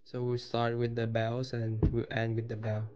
So we'll start with the bells and we'll end with the bell.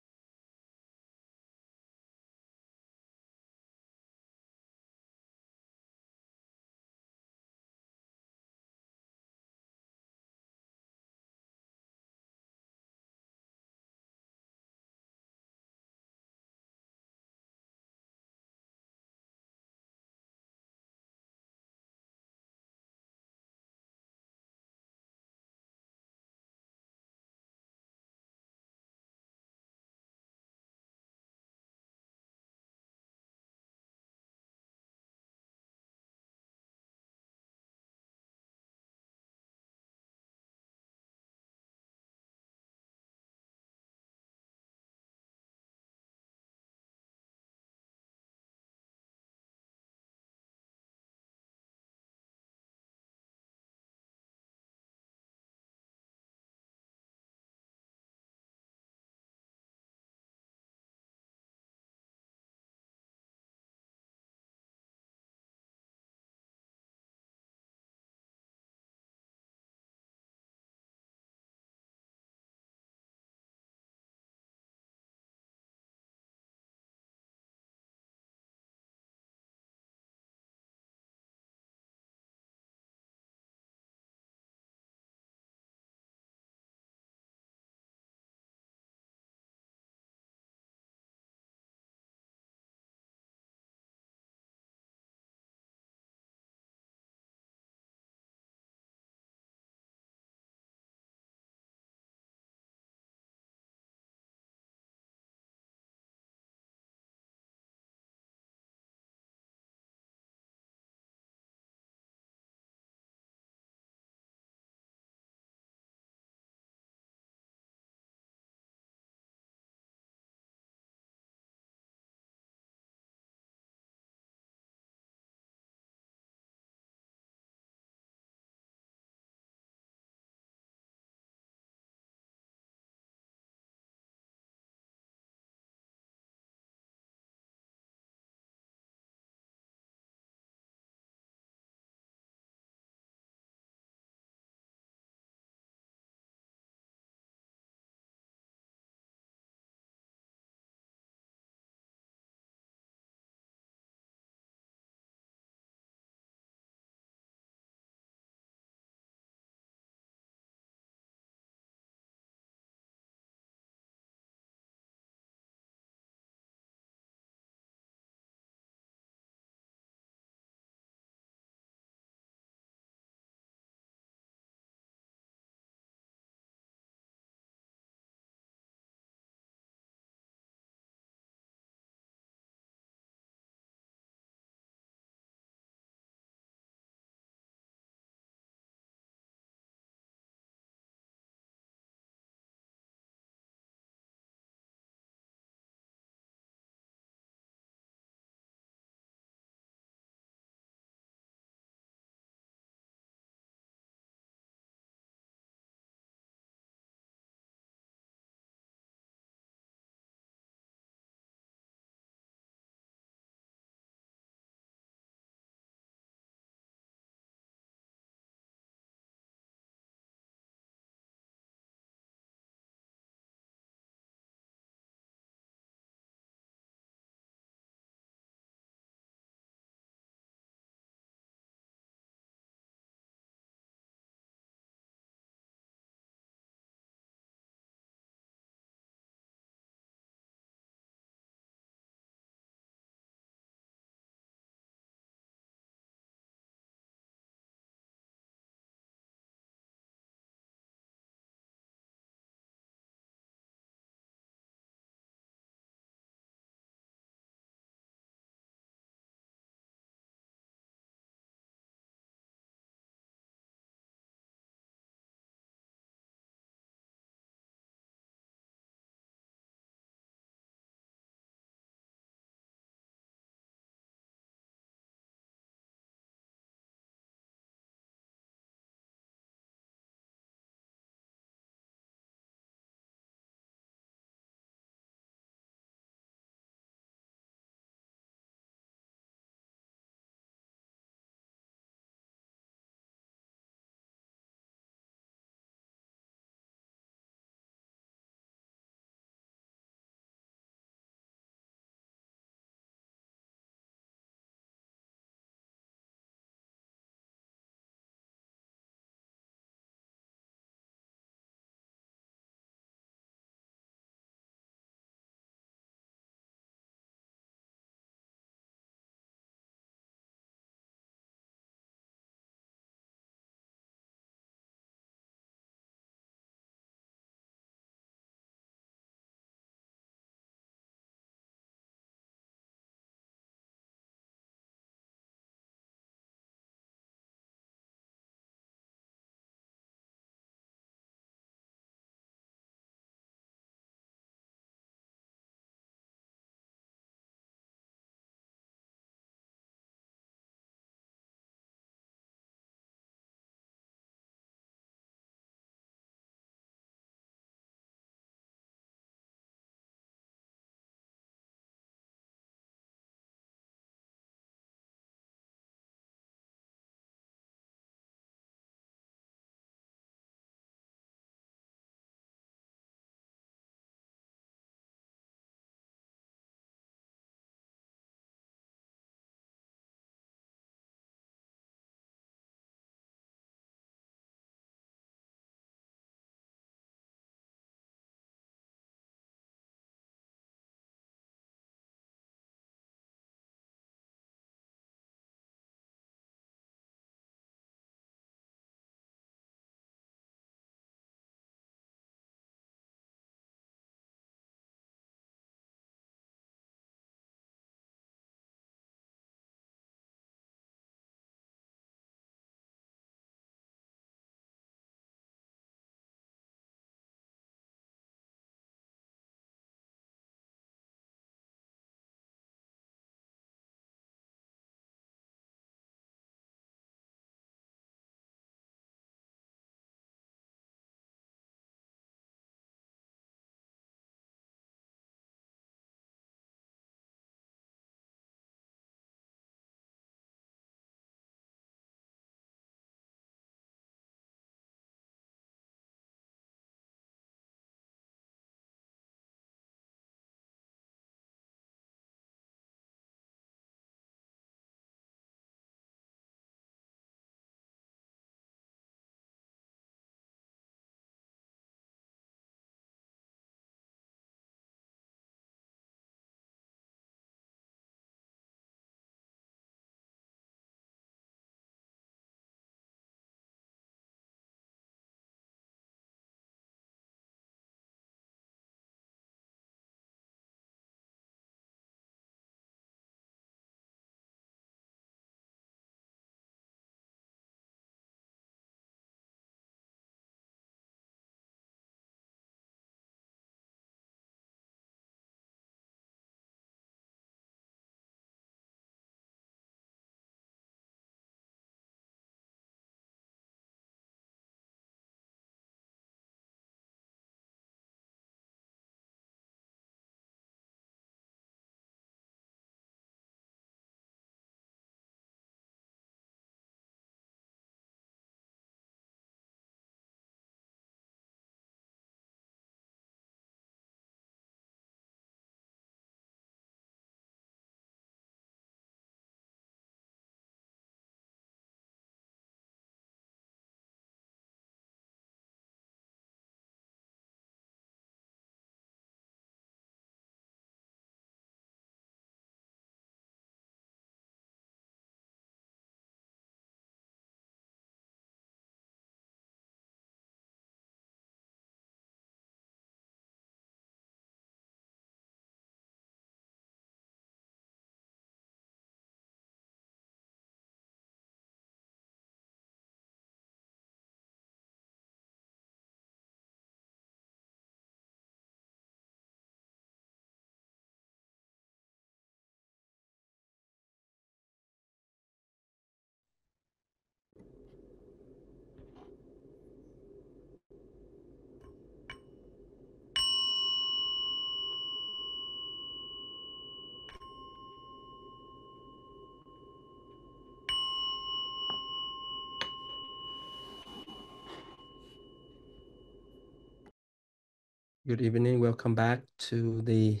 Good evening. Welcome back to the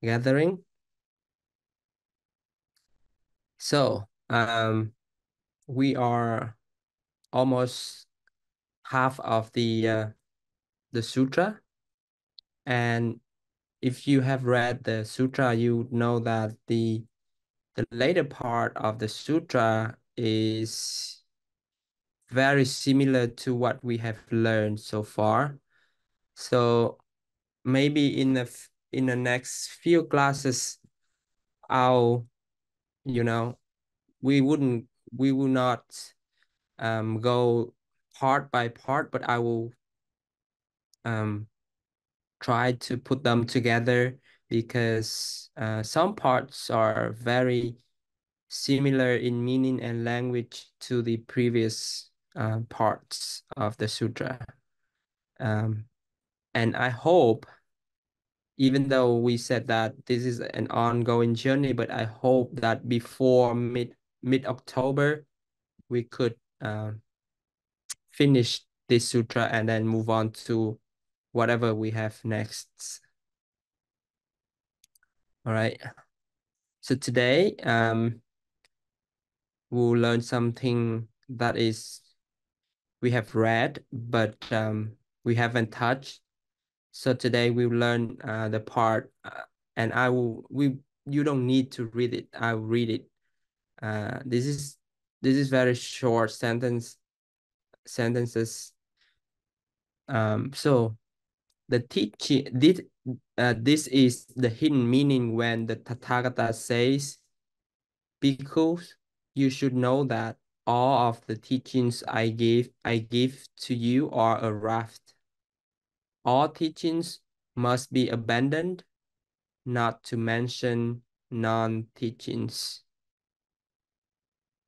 gathering. So, we are almost half of the sutra, and if you have read the sutra, you know that the later part of the sutra is very similar to what we have learned so far. So maybe in the next few classes, I'll you know we will not go part by part, but I will um try to put them together because some parts are very similar in meaning and language to the previous parts of the sutra. Um, and I hope, even though we said that this is an ongoing journey, but I hope that before mid October we could finish this sutra and then move on to whatever we have next. All right. So today we'll learn something that is we have read but we haven't touched. So today we'll learn the part and I will we you don't need to read it. I'll read it. This is very short sentences. So the teaching this is the hidden meaning when the Tathagata says, "Bhikkhus, you should know that all of the teachings I give to you are a raft. All teachings must be abandoned, not to mention non-teachings."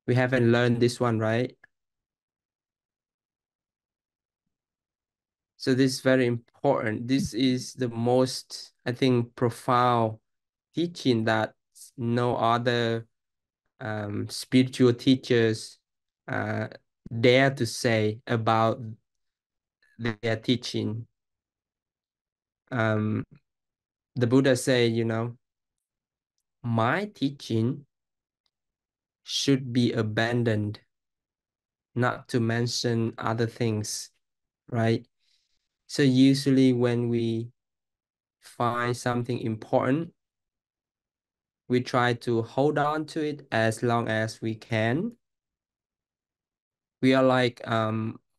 We haven't learned this one, right? So this is very important. This is the most, I think, profound teaching that no other spiritual teachers uh, dare to say about their teaching. Um, the Buddha say, my teaching should be abandoned, not to mention other things, right? So usually when we find something important, we try to hold on to it as long as we can. We are like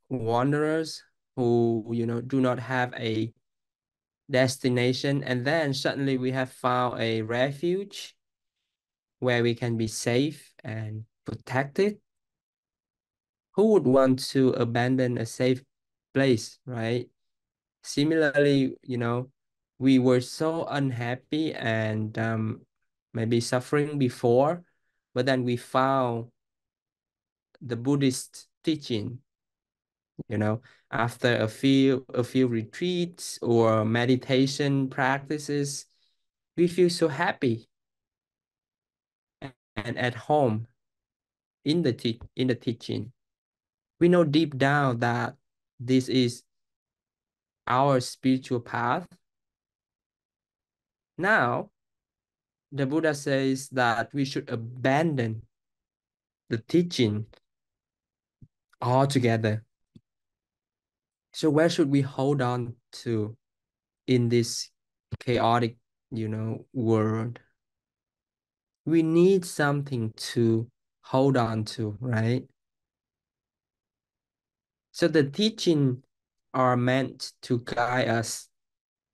wanderers who, do not have a destination, and then suddenly we have found a refuge where we can be safe and protected. Who would want to abandon a safe place, right? Similarly, we were so unhappy and maybe suffering before, but then we found the Buddhist teaching, you know, after a few retreats or meditation practices, we feel so happy and at home in the teaching. We know deep down that this is our spiritual path. Now, the Buddha says that we should abandon the teaching altogether. So where should we hold on to in this chaotic, world? We need something to hold on to, right? So the teaching are meant to guide us,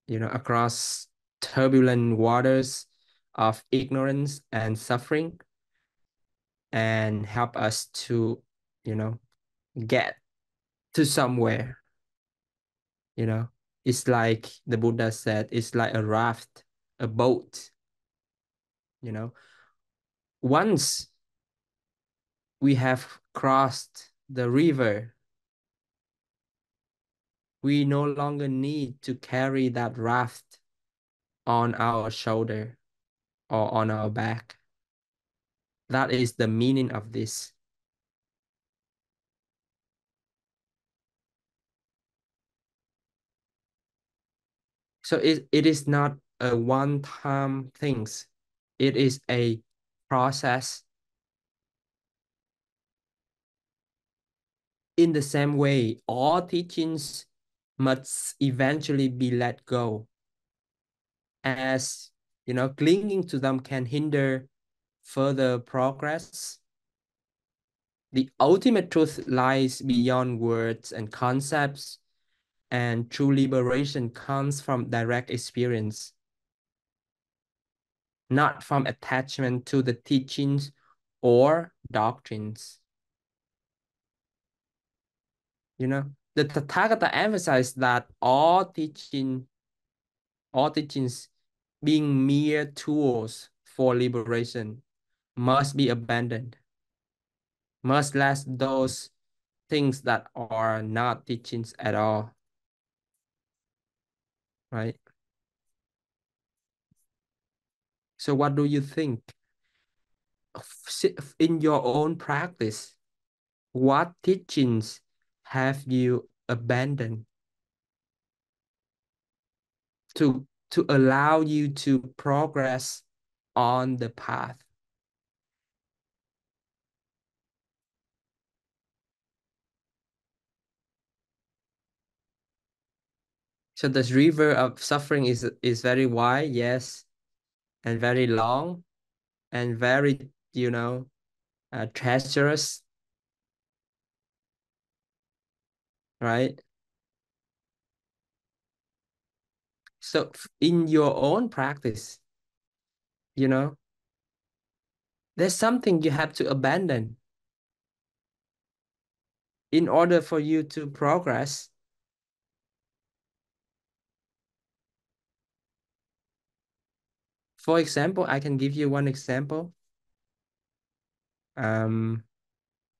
across turbulent waters of ignorance and suffering and help us to, you know, get to somewhere, you know. It's like the Buddha said, it's like a raft, a boat, you know. Once we have crossed the river, we no longer need to carry that raft on our shoulder or on our back. That is the meaning of this. So it is not a one-time things. It is a process. In the same way, all teachings must eventually be let go, as clinging to them can hinder further progress. The ultimate truth lies beyond words and concepts, and true liberation comes from direct experience, not from attachment to the teachings or doctrines. The Tathagata emphasized that all teachings being mere tools for liberation must be abandoned, must last those things that are not teachings at all, right? So what do you think? In your own practice, what teachings have you abandoned to allow you to progress on the path? So this river of suffering is very wide, yes, and very long and very, treacherous, right? So in your own practice, you know, there's something you have to abandon in order for you to progress. For example, I can give you one example. Um,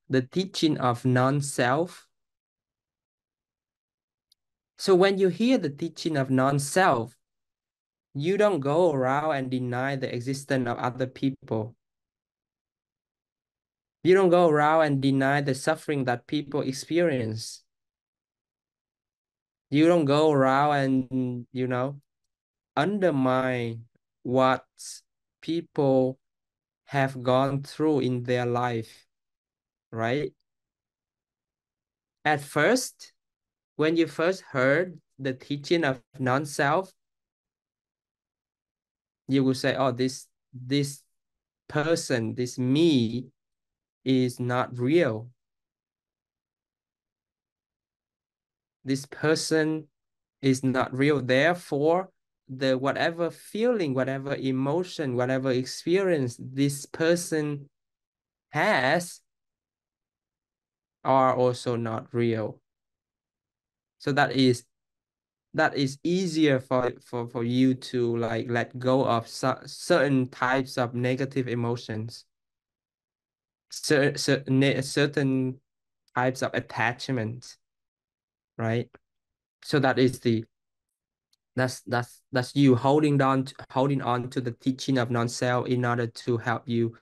the teaching of non-self. So when you hear the teaching of non-self, you don't go around and deny the existence of other people. You don't go around and deny the suffering that people experience. You don't go around and, undermine what people have gone through in their life, right? At first, when you first heard the teaching of non-self, you will say, oh, this person, this me is not real. This person is not real. Therefore, the whatever feeling, whatever emotion, whatever experience this person has are also not real. So that is easier for you to like let go of certain types of negative emotions, certain types of attachments, right? So that's you holding on to the teaching of non-self in order to help you,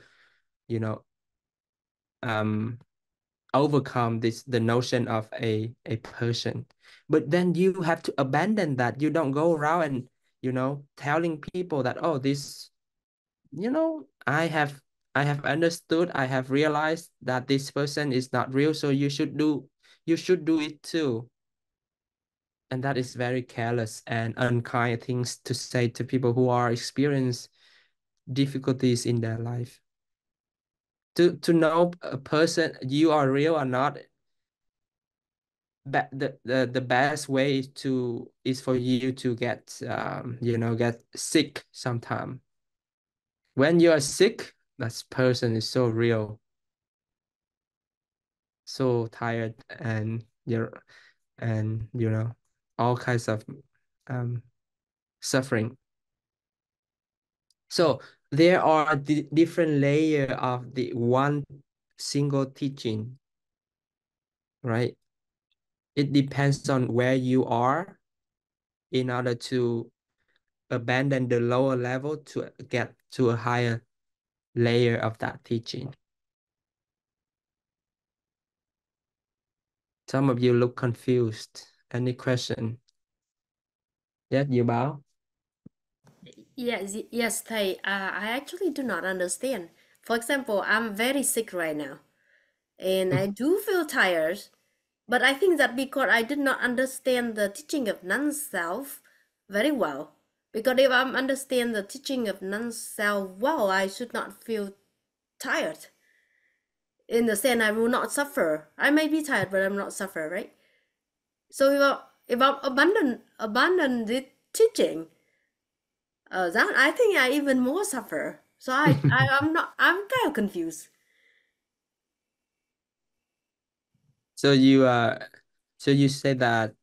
you know, um overcome the notion of a person. But then you have to abandon that. You don't go around and, telling people that, oh, this, I have understood, I have realized that this person is not real, so you should do it too. And that is very careless and unkind things to say to people who are experience difficulties in their life. To know a person you are real or not, the best way is for you to get sick sometime. When you are sick, that person is so real, so tired, and all kinds of um suffering. So there are different layer of the one single teaching, right? It depends on where you are in order to abandon the lower level to get to a higher layer of that teaching. Some of you look confused. Any question? Yes, dự báo. Yes, thầy. I actually do not understand. For example, I'm very sick right now, and I do feel tired. But I think that because I did not understand the teaching of non-self very well. Because if I understand the teaching of non-self well, I should not feel tired. In the sense, I will not suffer. I may be tired, but I'm not suffer, right? So if I abandon the teaching, that I think I even more suffer. So I'm kind of confused. So you so you say that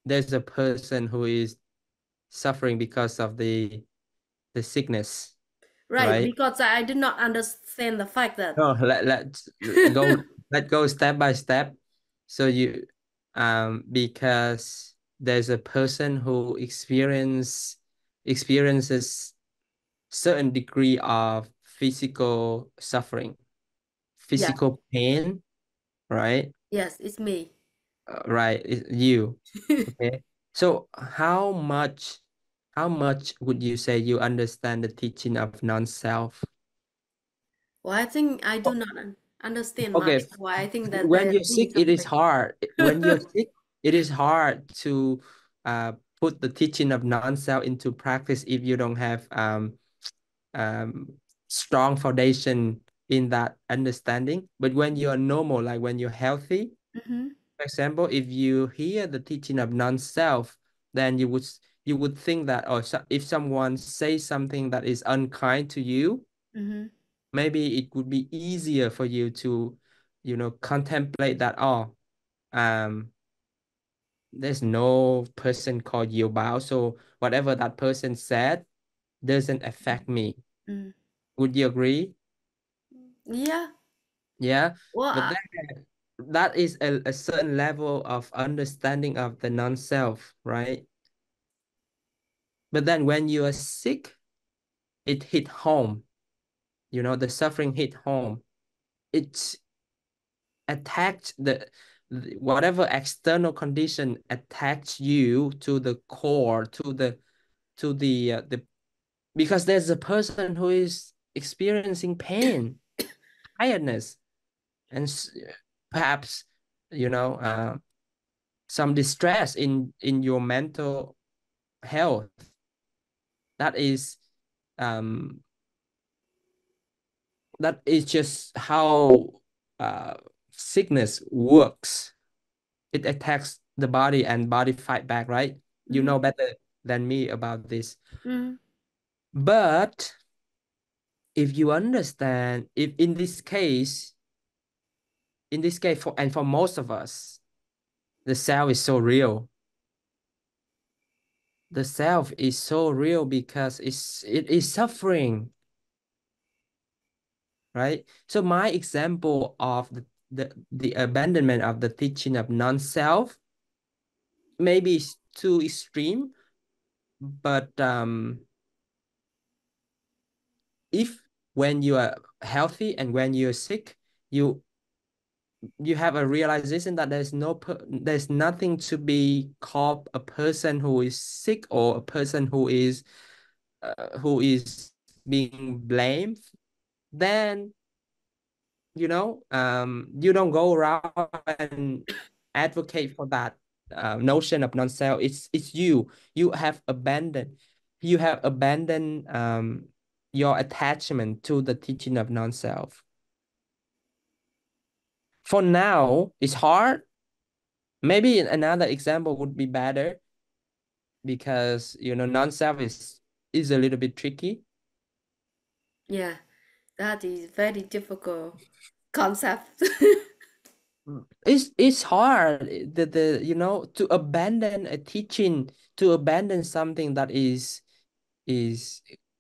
there's a person who is suffering because of the sickness, Right, right? because I did not understand the fact that No, let's go let go step by step. So you because there's a person who experiences certain degree of physical suffering, yeah, physical pain, right? yes, it's me. Right, you. Okay. So how much would you say you understand the teaching of non-self? Well, I think I do not understand Okay, much. Why I think that when there you're is sick, it is something. hard. When you're sick, it is hard to uh, put the teaching of non-self into practice if you don't have um, strong foundation in that understanding. But when you're normal, like when you're healthy, Mm-hmm, for example, if you hear the teaching of non-self, then you would think that, or if someone says something that is unkind to you, mm-hmm, maybe it would be easier for you to, contemplate that, oh, um, there's no person called Yu Bao, so whatever that person said doesn't affect me. mm-hmm. Would you agree? Yeah. Yeah, Well, but then that is a certain level of understanding of the non-self, right? But then when you are sick, it hit home, the suffering hit home. It's attacked whatever external condition attacks you to the core, to the because there's a person who is experiencing pain, tiredness, and perhaps, you know, uh, some distress in your mental health. That is um that is just how uh sickness works. It attacks the body and body fight back, right? You mm-hmm, know better than me about this. mm-hmm, But if you understand, if in this case for most of us, the self is so real. The self is so real because it is suffering, right? So my example of the abandonment of the teaching of non-self maybe is too extreme, but if when you are healthy and when you're sick, you you have a realization that there's nothing to be called a person who is sick or a person who is being blamed, then you don't go around and advocate for that notion of non-self. It's you have abandoned your attachment to the teaching of non-self. For now, it's hard. Maybe another example would be better because non-self is a little bit tricky. yeah, that is very difficult concept. It's hard to abandon a teaching, to abandon something that is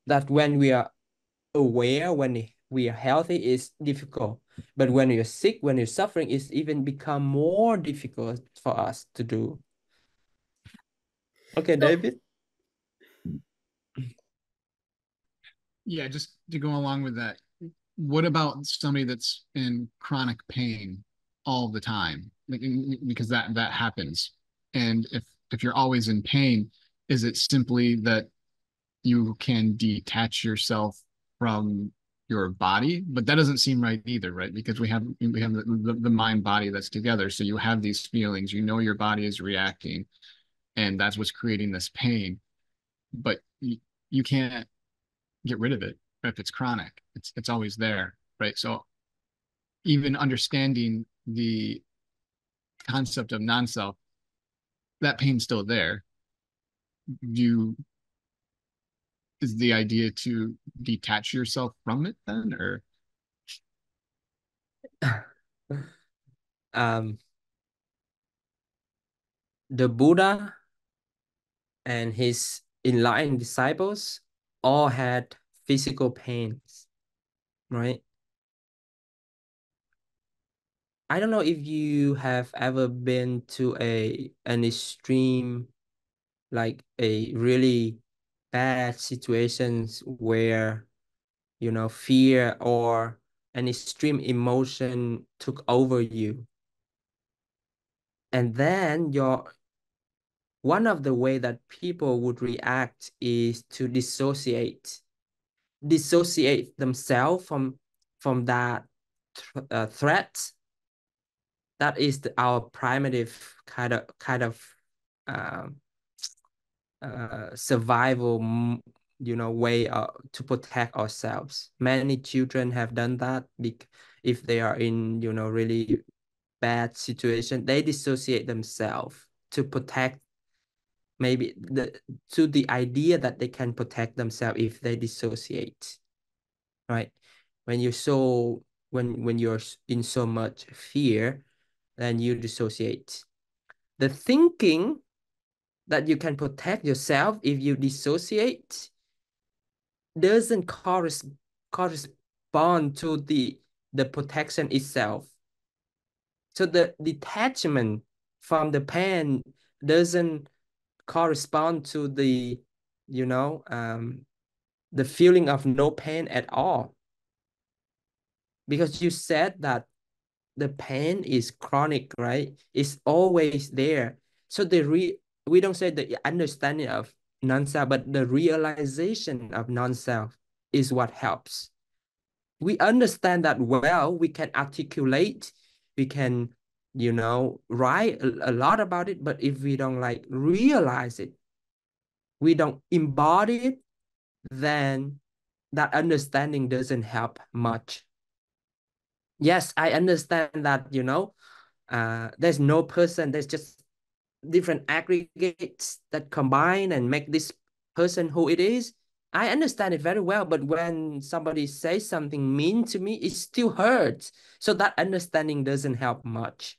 that when we are aware, when we are healthy, is difficult. But when you're sick, when you're suffering, it's even become more difficult for us to do. Okay, So, David. Yeah, just to go along with that, what about somebody that's in chronic pain all the time? Like, because that happens. And if you're always in pain, Is it simply that you can detach yourself from your body? But that doesn't seem right either, right? Because we have the mind body that's together. So you have these feelings, you know your body is reacting, and that's what's creating this pain. But you can't get rid of it if it's chronic. It's always there, right? So even understanding the concept of non-self, that pain's still there. You is the idea to detach yourself from it then, or Um, the Buddha and his enlightened disciples all had physical pains, right? I don't know if you have ever been to an extreme, like a really bad situations where, fear or an extreme emotion took over you. And then one of the way that people would react is to dissociate themselves from that threat. That is our primitive kind of um, survival, way to protect ourselves. Many children have done that. If they are in, really bad situation, they dissociate themselves to protect, maybe to the idea that they can protect themselves if they dissociate, right? When you're so when you're in so much fear, then you dissociate. The thinking that you can protect yourself if you dissociate doesn't correspond to the protection itself. So the detachment from the pain doesn't correspond to you know um the feeling of no pain at all, because you said that the pain is chronic, right? It's always there. So we don't say the understanding of non-self, but the realization of non-self is what helps. We understand that well, we can articulate, we can, write a lot about it, but if we don't like realize it, we don't embody it, then that understanding doesn't help much. Yes, I understand that, there's no person, there's just different aggregates that combine and make this person who it is. I understand it very well, but when somebody says something mean to me, it still hurts. So that understanding doesn't help much.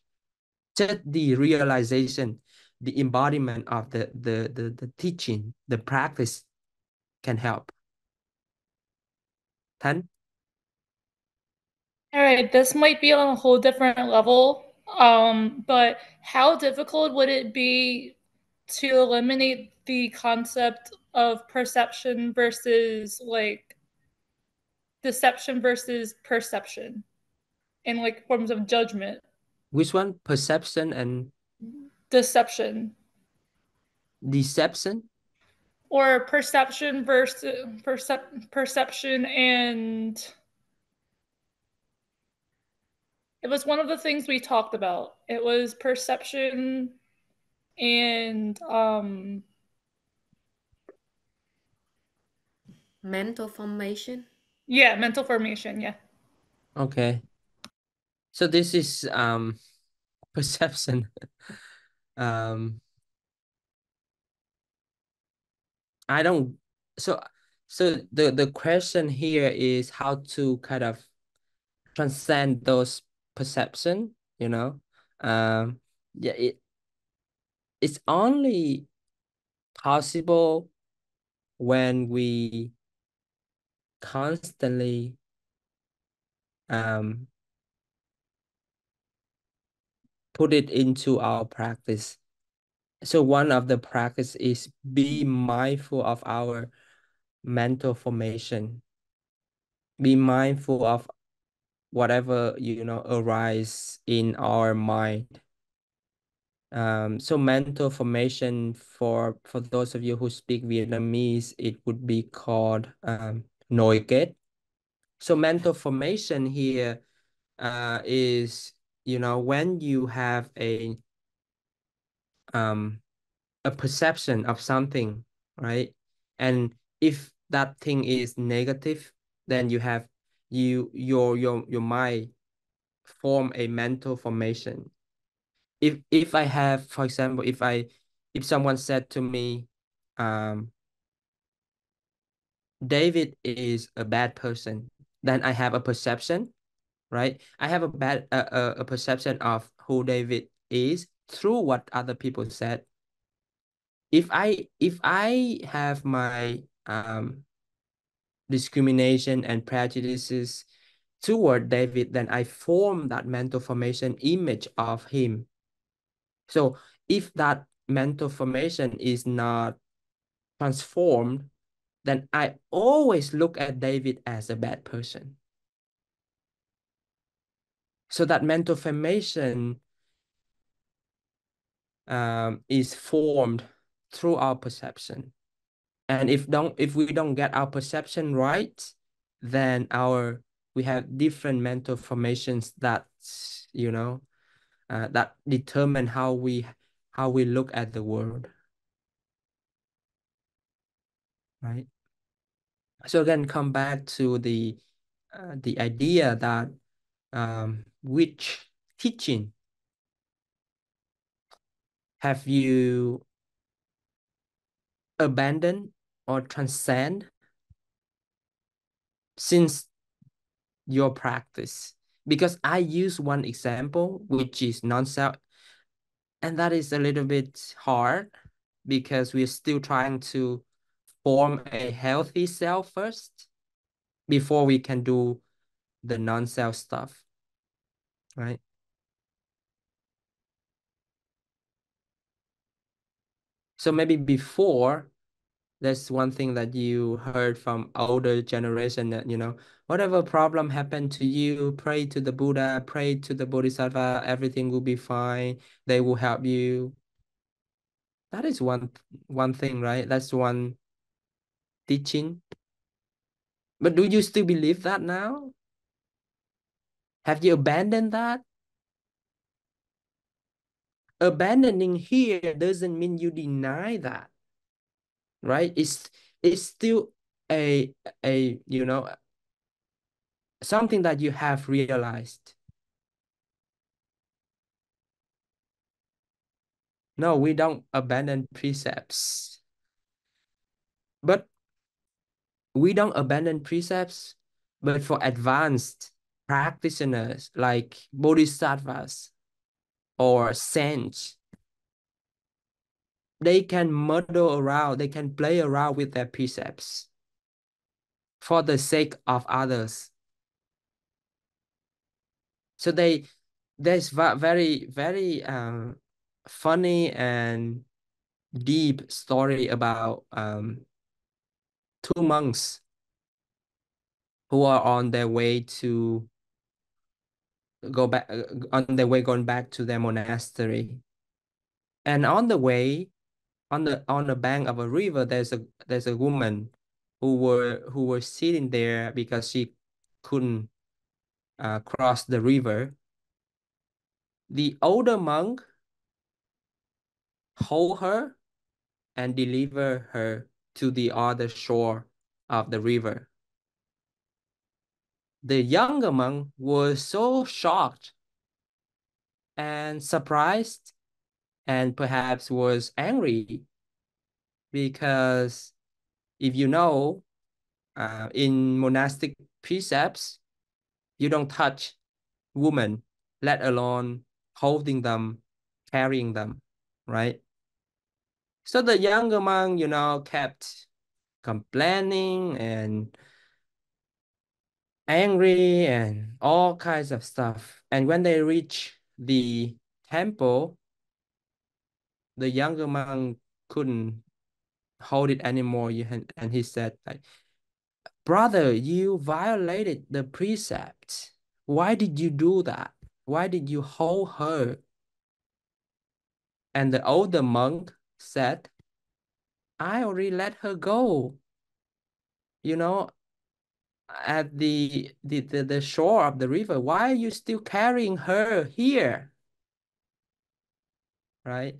Just the realization, the embodiment of the teaching, the practice can help. Tan? All right, this might be on a whole different level, but how difficult would it be to eliminate the concept of perception versus like deception versus perception in like forms of judgment? Which one? Perception and Deception deception? or perception versus perception and it was one of the things we talked about. It was perception and Mental formation. yeah, mental formation, yeah. Okay. So this is perception. Um I don't so the question here is how to kind of transcend those perception, you know. Yeah, it's only possible when we constantly um put it into our practice. So one of the practice is be mindful of our mental formation. Be mindful of whatever, arise in our mind. So mental formation for those of you who speak Vietnamese, it would be called nội kết. So mental formation here is, when you have um a perception of something, right? And if that thing is negative, then your mind form a mental formation. If I have, for example, if someone said to me, um, David is a bad person, then I have a perception, right? I have a perception of who David is through what other people said. If I have my discrimination and prejudices toward David, then I form that mental formation image of him. So if that mental formation is not transformed, then I always look at David as a bad person. So that mental formation is formed through our perception. And if we don't get our perception right, then we have different mental formations that that determine how we look at the world, right? So again, come back to the idea that which teaching have you abandoned or transcend since your practice? Because I use one example, which is non-self, and that is a little bit hard because we're still trying to form a healthy self first before we can do the non-self stuff, right? So maybe before, that's one thing that you heard from older generation, that whatever problem happened to you, pray to the Buddha, pray to the Bodhisattva, everything will be fine, they will help you. That is one thing, right? That's one teaching. But do you still believe that now? Have you abandoned that? Abandoning here doesn't mean you deny that, right? It's still a a something that you have realized. No, we don't abandon precepts. But we don't abandon precepts, but for advanced practitioners like bodhisattvas or saints, they can muddle around, they can play around with their precepts for the sake of others. So there's very, very funny and deep story about two monks who are on their way to go back on their way going back to their monastery. And on the way, on the bank of a river, there's a woman who were sitting there because she couldn't cross the river. The older monk hold her and deliver her to the other shore of the river. The younger monk was so shocked and surprised and perhaps was angry because if in monastic precepts, you don't touch women, let alone holding them, carrying them, right? So the younger monk, kept complaining and angry and all kinds of stuff. And when they reach the temple, the younger monk couldn't hold it anymore. And he said, like, brother, you violated the precept. Why did you do that? Why did you hold her? And the older monk said, I already let her go, you know, at the shore of the river. Why are you still carrying her here? Right?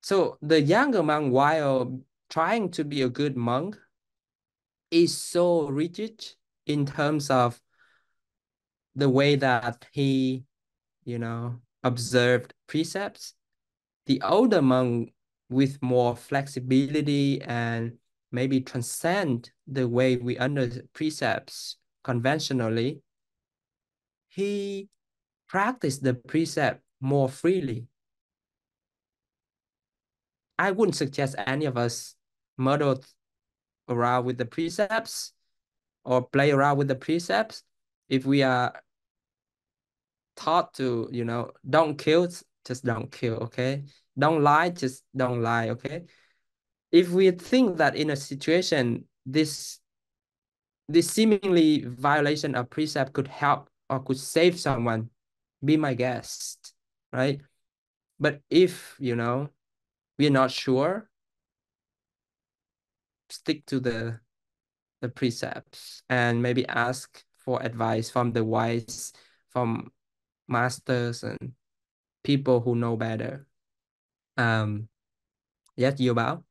So the younger monk, while trying to be a good monk, is so rigid in terms of the way that he, observed precepts. The older monk, with more flexibility and maybe transcend the way we under precepts conventionally, he practiced the precept more freely. I wouldn't suggest any of us muddle around with the precepts or play around with the precepts. If we are taught to, don't kill, just don't kill, okay? Don't lie, just don't lie, okay? If we think that in a situation, this seemingly violation of precept could help or could save someone, be my guest, right? But if, we're not sure, stick to the precepts and maybe ask for advice from the wise, from masters and people who know better. Yes, you Bao?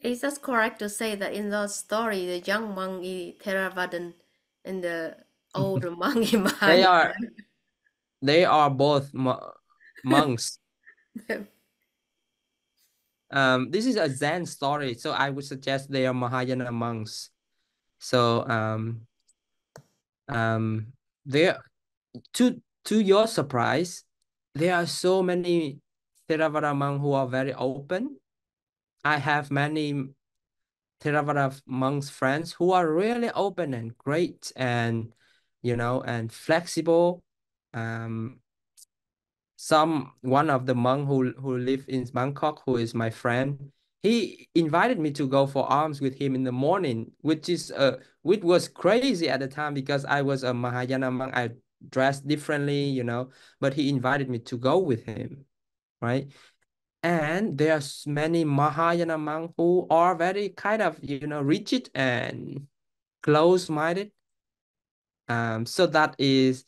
Is that correct to say that in the story, the young monk is Theravadan and the old monk is They Mahayana? are they are both monks. This is a Zen story, so I would suggest they are Mahayana monks. So there, to your surprise, there are so many Theravada monks who are very open. I have many Theravada monks friends who are really open and great and and flexible. One of the monk who live in Bangkok, who is my friend, he invited me to go for alms with him in the morning, which was crazy at the time because I was a Mahayana monk. I dressed differently, but he invited me to go with him, right? And there's many Mahayana monks who are very kind of, rigid and close-minded. So that is,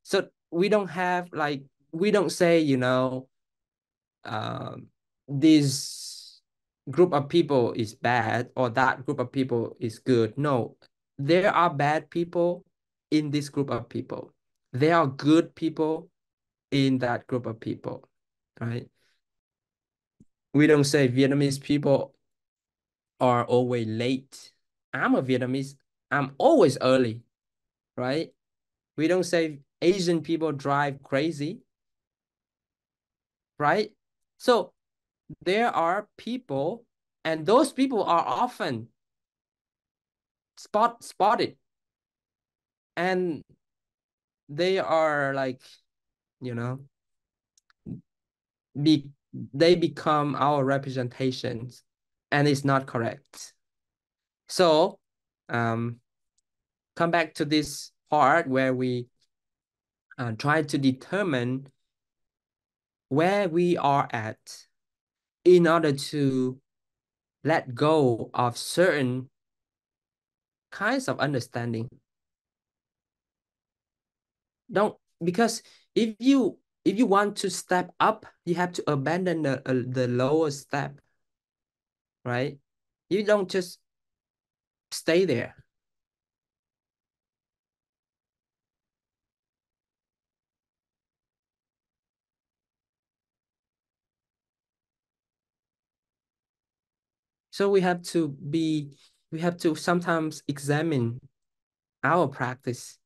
so we don't have like, we don't say, this group of people is bad or that group of people is good. No, there are bad people in this group of people. There are good people in that group of people, right? We don't say Vietnamese people are always late. I'm a Vietnamese. I'm always early, right? We don't say Asian people drive crazy, right? So there are people, and those people are often spotted, and they are like, you know, be they become our representations, and it's not correct. So, come back to this part where we try to determine where we are at in order to let go of certain kinds of understanding. Don't, because if you want to step up, you have to abandon the lower step, right? You don't just stay there. So we have to sometimes examine our practice.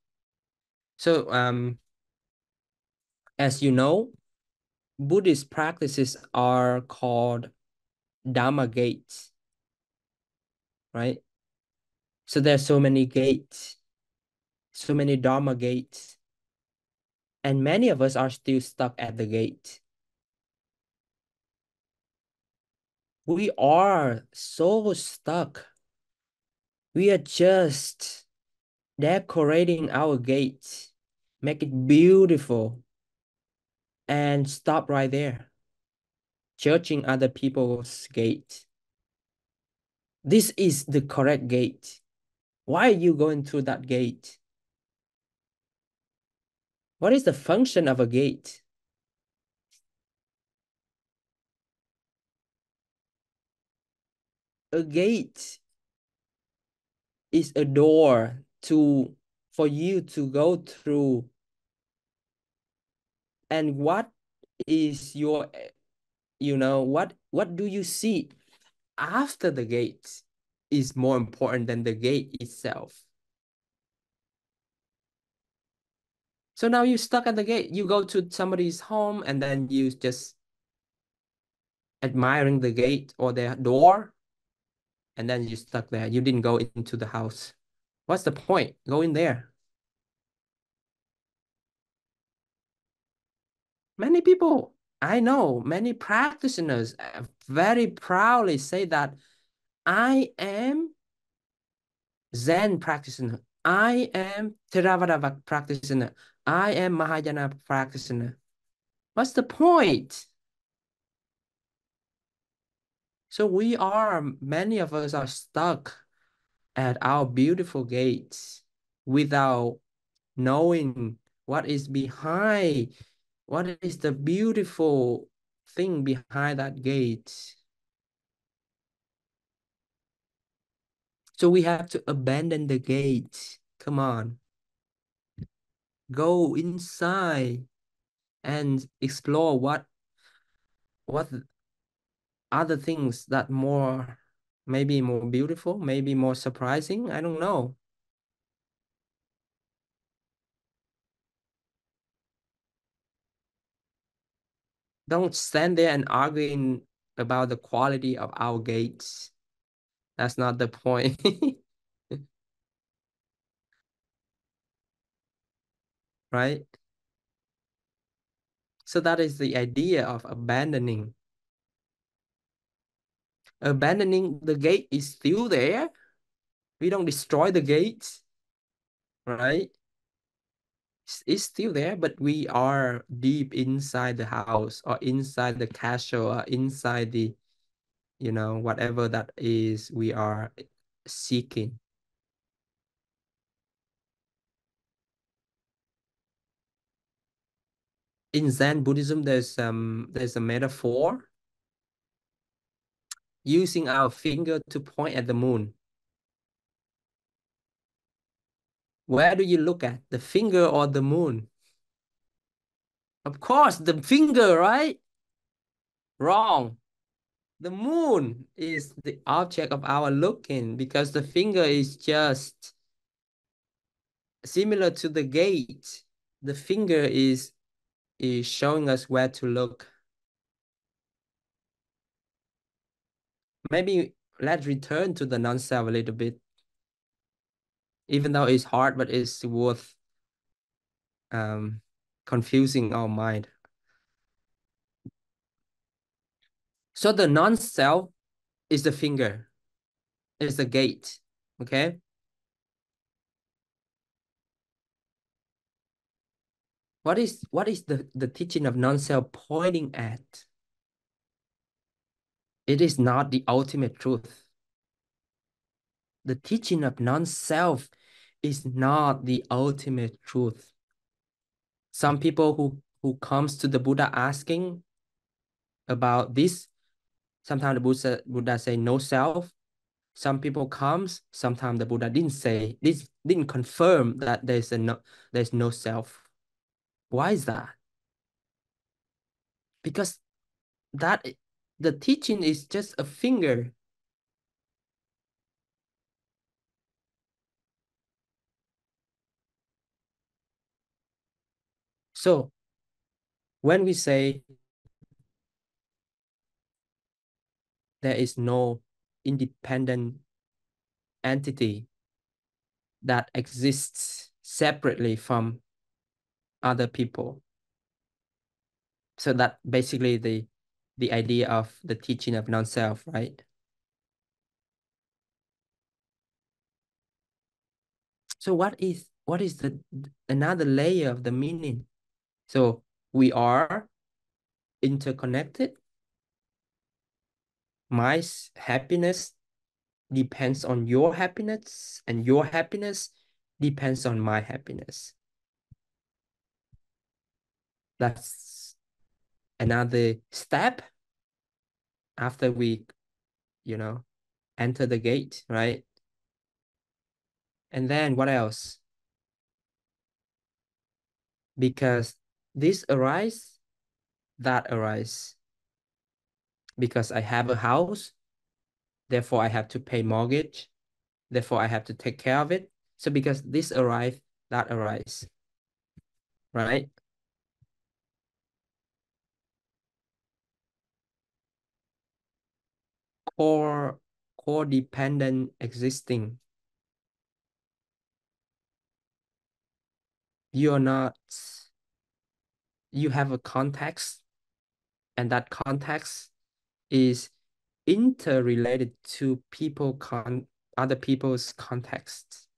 So as you know, Buddhist practices are called Dharma gates, right? So there's so many gates, so many Dharma gates, and many of us are still stuck at the gate. We are so stuck. We are just decorating our gate, make it beautiful, and stop right there, judging other people's gate. This is the correct gate. Why are you going through that gate? What is the function of a gate? A gate is a door for you to go through. And what is your, what do you see after the gate is more important than the gate itself. So now you're stuck at the gate. You go to somebody's home and then you just admiring the gate or their door, and then you're stuck there. You didn't go into the house. What's the point? Go in there. Many people, I know, many practitioners very proudly say that I am Zen practitioner. I am Theravada practitioner. I am Mahayana practitioner. What's the point? So many of us are stuck at our beautiful gates without knowing what is behind, what is the beautiful thing behind that gate. So we have to abandon the gate. Come on. Go inside and explore what other things that maybe more beautiful, maybe more surprising. I don't know. Don't stand there and arguing about the quality of our gates. That's not the point. Right? So that is the idea of abandoning. Abandoning the gate is still there. We don't destroy the gates, right? It's still there, but we are deep inside the house or inside the castle or inside the, whatever that is we are seeking. In Zen Buddhism, there's a metaphor using our finger to point at the moon. Where do you look at, the finger or the moon? Of course, the finger, right? Wrong. The moon is the object of our looking because the finger is just similar to the gate. The finger is showing us where to look. Maybe let's return to the non-self a little bit. Even though it's hard, but it's worth confusing our mind. So the non-self is the finger, is the gate, okay? What is the teaching of non-self pointing at? It is not the ultimate truth. The teaching of non-self is not the ultimate truth. Some people who comes to the Buddha asking about this, sometimes the Buddha say no self. Some people comes, sometimes the Buddha didn't confirm that there's no self. Why is that? Because that the teaching is just a finger. So when we say there is no independent entity that exists separately from other people, so that basically the idea of the teaching of non-self, right? So what is the another layer of the meaning? So we are interconnected. My happiness depends on your happiness, and your happiness depends on my happiness. That's another step after we, enter the gate, right? And then what else? Because this arise, that arise. Because I have a house, therefore I have to pay mortgage, therefore I have to take care of it. So because this arrive, that arise, right? Core, dependent existing. You're not, you have a context, and that context is interrelated to other people's contexts.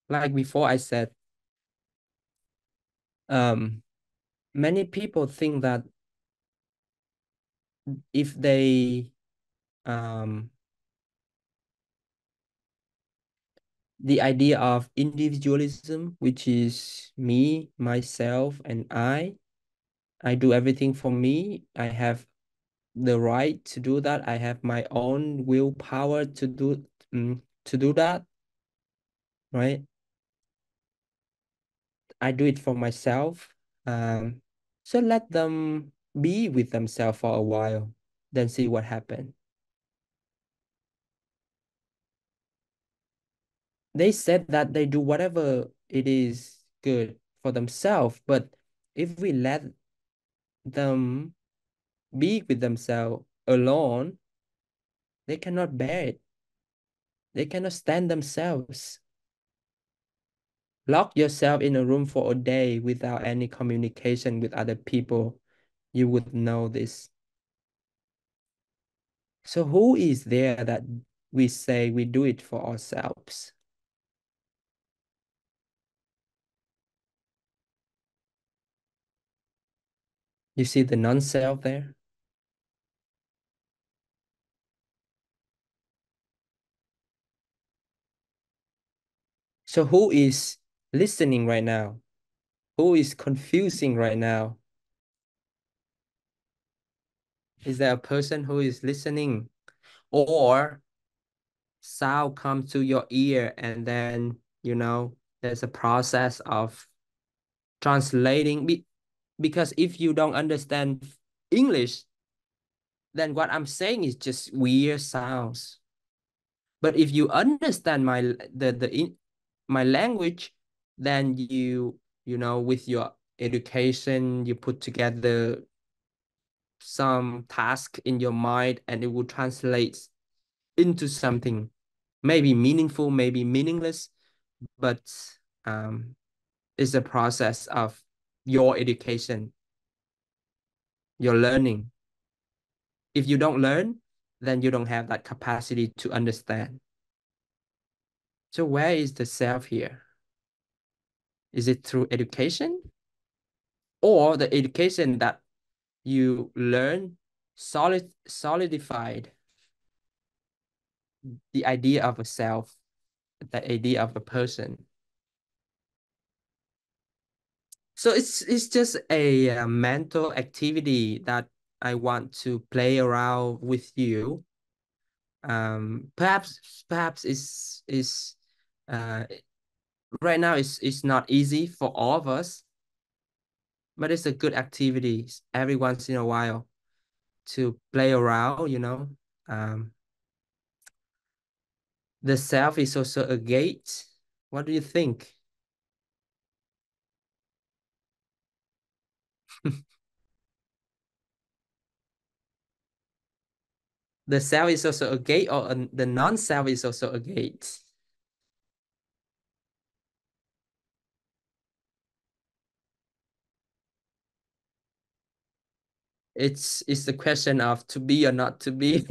Like before I said, many people think that if they the idea of individualism, which is me, myself, and I do everything for me. I have the right to do that. I have my own willpower to do that, right? I do it for myself. So let them be with themselves for a while, then see what happens. They said that they do whatever it is good for themselves, but if we let them be with themselves alone, they cannot bear it. They cannot stand themselves. Lock yourself in a room for a day without any communication with other people. You would know this. So who is there that we say we do it for ourselves? You see the non-self there? So who is listening right now? Who is confusing right now? Is there a person who is listening? Or sound comes to your ear and then, there's a process of translating. Because if you don't understand English, then what I'm saying is just weird sounds. But if you understand my language, then with your education, you put together some task in your mind and it will translate into something maybe meaningful, maybe meaningless, but it's a process of your education, your learning. If you don't learn, then you don't have that capacity to understand. So where is the self here? Is it through education, or the education that you learn solidified the idea of a self, the idea of a person? So it's just a mental activity that I want to play around with you. Perhaps is uh right now it's not easy for all of us, but it's a good activity every once in a while to play around. Um, the self is also a gate. What do you think? The self is also a gate, or the non-self is also a gate? It's the question of to be or not to be.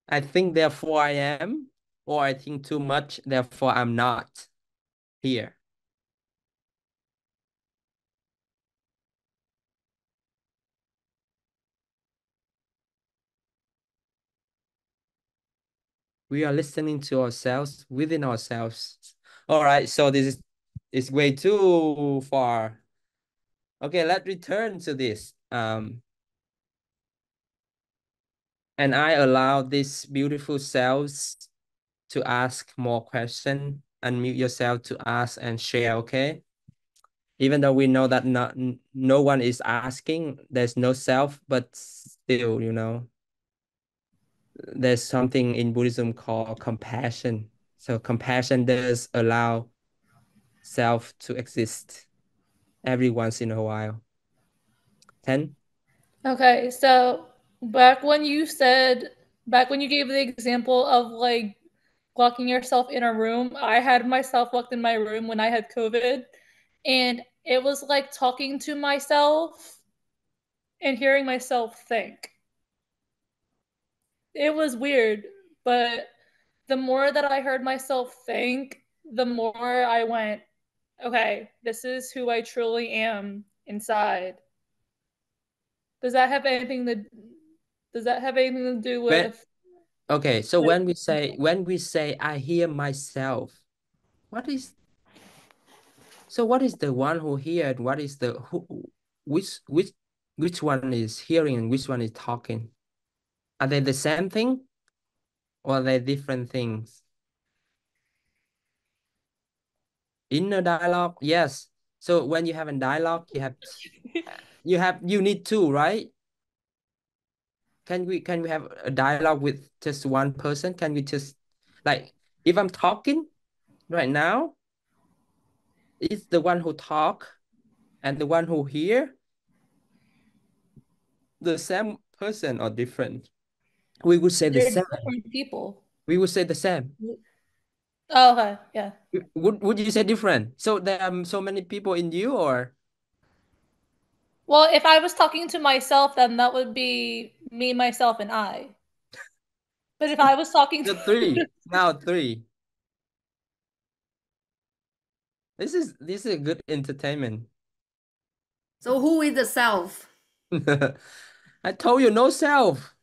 I think therefore I am, or I think too much, therefore I'm not here. We are listening to ourselves within ourselves. All right, so this is way too far. Okay, let's return to this. And I allow these beautiful selves to ask more questions. Unmute yourself to ask and share, okay? Even though we know that no one is asking, there's no self, but still, there's something in Buddhism called compassion. So compassion does allow self to exist every once in a while. 10? Okay, so back when you gave the example of like locking yourself in a room, I had myself locked in my room when I had COVID, and it was like talking to myself and hearing myself think. It was weird, but the more that I heard myself think, the more I went, okay, this is who I truly am inside. Does that have anything to do When, with okay, so like, when we say I hear myself, what is what is the one who heard? What is the who which one is hearing and which one is talking? Are they the same thing or are they different things? Inner dialogue, yes. So when you have a dialogue, you need two, right? Can we have a dialogue with just one person? Can we just like if I'm talking right now, is the one who talk and the one who hear the same person or different? We would say the they're same. different people? We would say the same. Oh, okay, yeah. Would you say different? So there are so many people in you, or Well, if I was talking to myself, then that would be me, myself, and I. But if I was talking the to three? Now three. This is a good entertainment. So who is the self? I told you no self.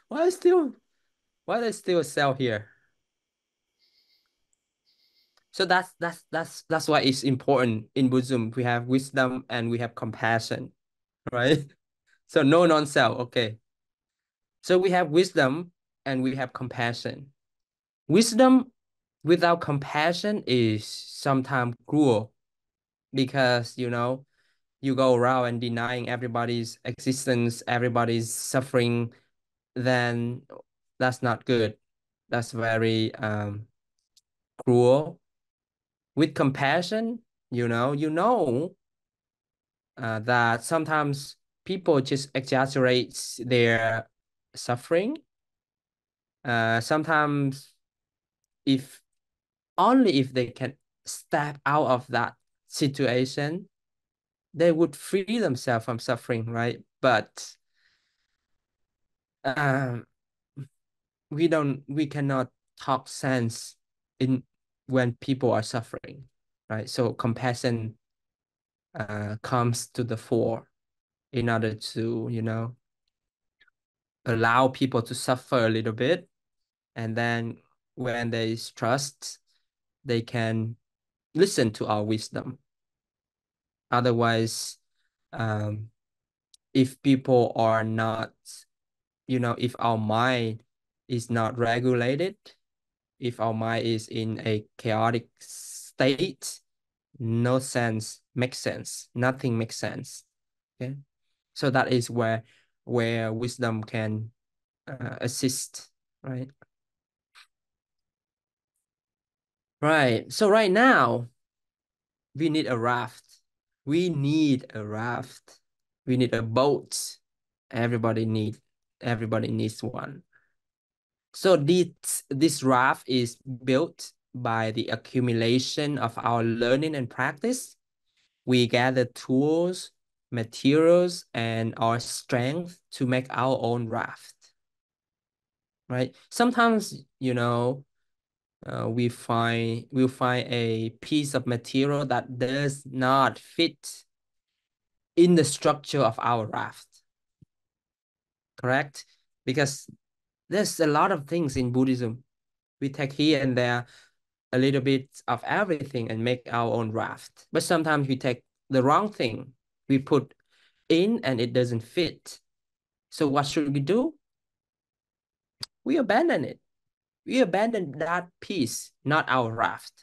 Why is still why there's still a self here? So that's why it's important in Buddhism. We have wisdom and we have compassion, right? So no non-self. Okay. So we have wisdom and we have compassion. Wisdom without compassion is sometimes cruel because you go around and denying everybody's existence, everybody's suffering, then that's not good. That's very cruel. With compassion, that sometimes people just exaggerate their suffering. Sometimes if only if they can step out of that situation, they would free themselves from suffering, right? But um, we cannot talk sense in when people are suffering, right? So compassion comes to the fore in order to, allow people to suffer a little bit. And then when there is trust, they can listen to our wisdom. Otherwise, um, if people are not, if our mind is not regulated, if our mind is in a chaotic state, no sense makes sense. Nothing makes sense. Okay. So that is where wisdom can assist, right? Right. So right now, we need a raft. We need a raft. We need a boat. Everybody need everybody needs one. So this raft is built by the accumulation of our learning and practice. We gather tools, materials, and our strength to make our own raft. Right? Sometimes, we'll find a piece of material that does not fit in the structure of our raft. Correct? Because There's a lot of things in Buddhism. We take here and there a little bit of everything and make our own raft. But sometimes we take the wrong thing. We put in and it doesn't fit. So what should we do? We abandon it. We abandon that piece, not our raft.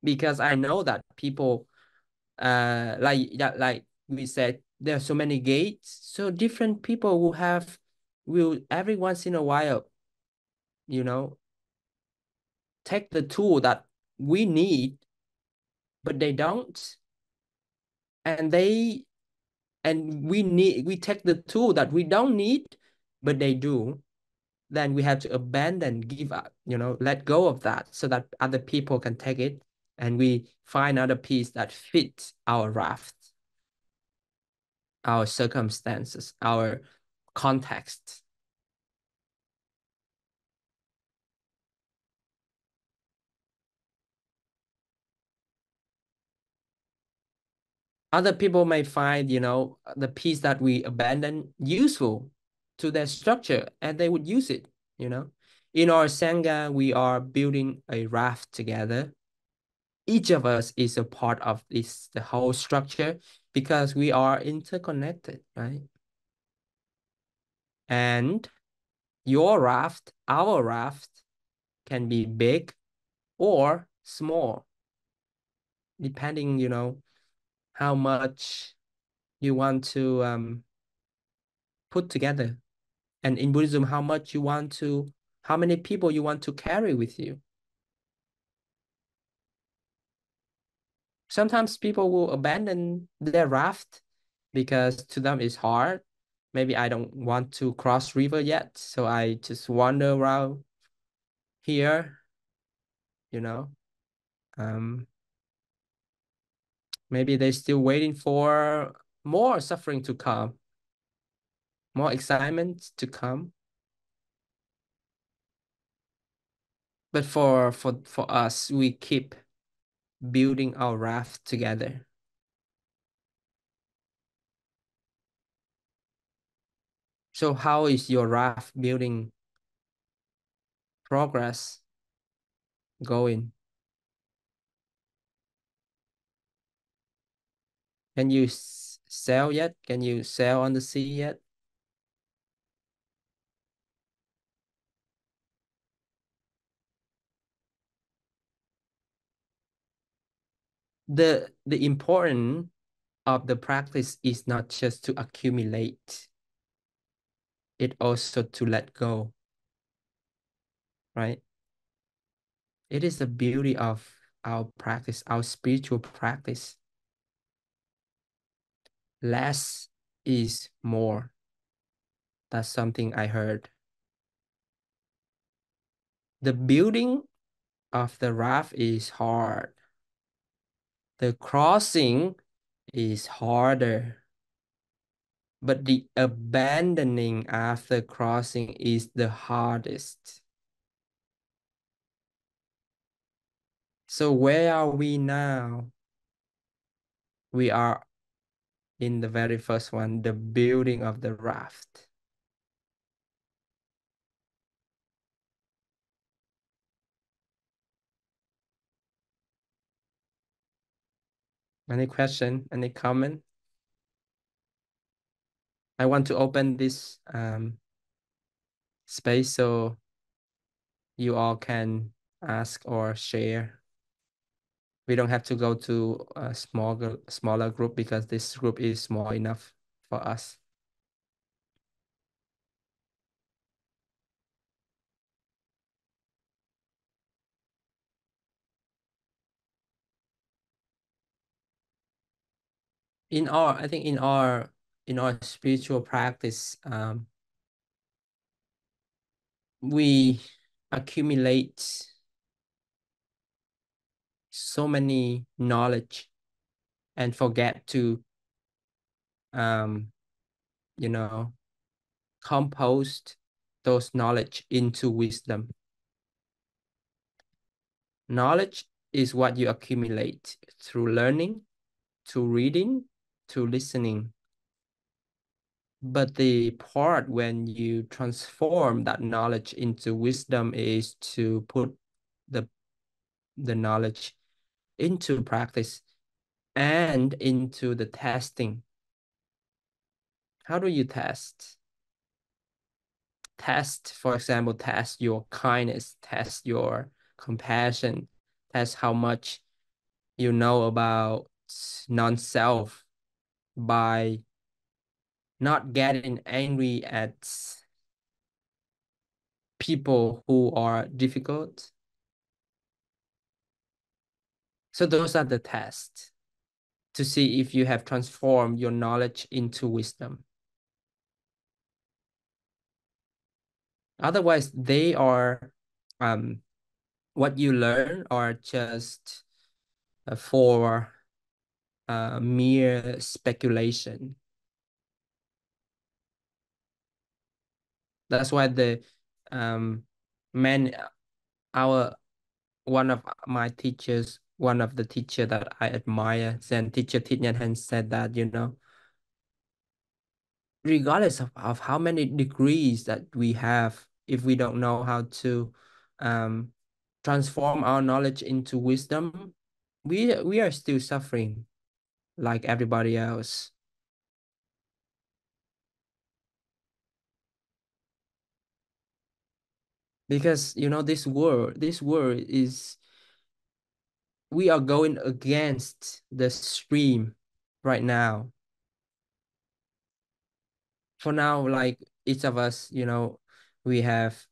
Because I know that people like we said, there are so many gates. So different people will every once in a while, you know, take the tool that we need, but they don't. And we take the tool that we don't need, but they do. Then we have to abandon, give up, let go of that so that other people can take it, and we find other piece that fits our raft, our circumstances, our context. Other people may find, the piece that we abandon useful to their structure, and they would use it, In our Sangha, we are building a raft together. Each of us is a part of the whole structure, because we are interconnected, right? And your raft, our raft, can be big or small, depending, how much you want to put together. And in Buddhism, how many people you want to carry with you. Sometimes people will abandon their raft because to them it's hard. Maybe I don't want to cross river yet, so I just wander around here, you know. Um, Maybe they're still waiting for more suffering to come, more excitement to come. But for us, we keep building our raft together. So how is your raft building progress going? Can you sail yet? Can you sail on the sea yet? The important of the practice is not just to accumulate, it also to let go, right? It is the beauty of our practice, our spiritual practice. Less is more. That's something I heard. The building of the raft is hard. The crossing is harder. But the abandoning after crossing is the hardest. So where are we now? We are in the very first one, the building of the raft. Any question? Any comment? I want to open this space so you all can ask or share. We don't have to go to a smaller group because this group is small enough for us. I think in our spiritual practice, we accumulate so many knowledge and forget to you know compose those knowledge into wisdom. Knowledge is what you accumulate through learning, through reading, through listening. But the part when you transform that knowledge into wisdom is to put the knowledge into practice and into the testing. How do you test? Test, for example, test your kindness, test your compassion, test how much you know about non-self by not getting angry at people who are difficult. So those are the tests to see if you have transformed your knowledge into wisdom. Otherwise, they are what you learn are just for mere speculation. That's why the man our one of my teachers, one of the teacher that I admire, Zen teacher Thich Tam Tien said that, regardless of how many degrees that we have, if we don't know how to um, transform our knowledge into wisdom, we are still suffering like everybody else. Because this world is, we are going against the stream right now. For now, like each of us, we have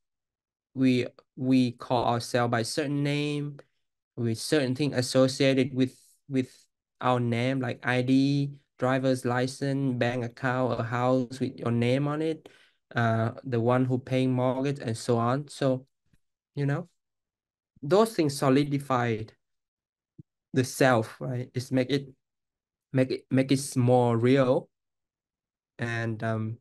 we we call ourselves by certain name, with certain thing associated with our name, like ID, driver's license, bank account, a house with your name on it, the one who paying mortgage and so on. So, you know, those things solidified the self, right? It's make it more real. And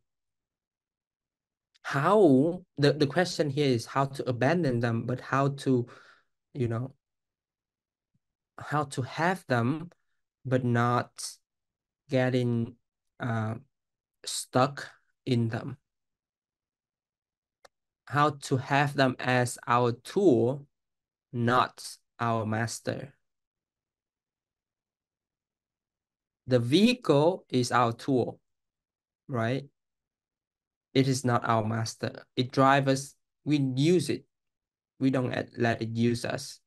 how the question here is how to abandon them, but you know, how to have them, but not getting uh, stuck in them. How to have them as our tool, not our master. The vehicle is our tool, right? It is not our master. It drives us. We use it. We don't let it use us.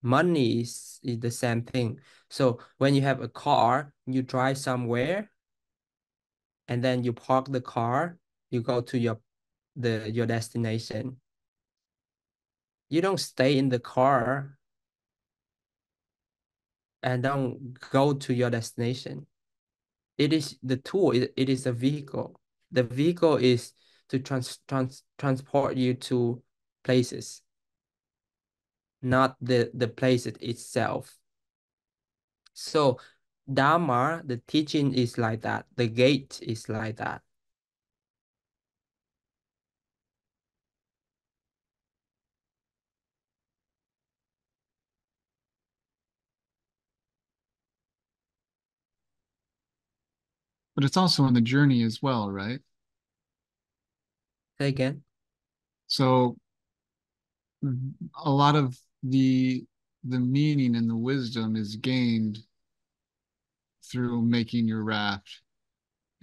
Money is the same thing. So when you have a car, you drive somewhere, and then you park the car, you go to your destination. You don't stay in the car and don't go to your destination. It is the tool, it is a vehicle. The vehicle is to transport you to places, not the place itself. So Dharma, the teaching is like that. The gate is like that. But it's also in the journey as well, right? Say again. So a lot of the meaning and the wisdom is gained through making your raft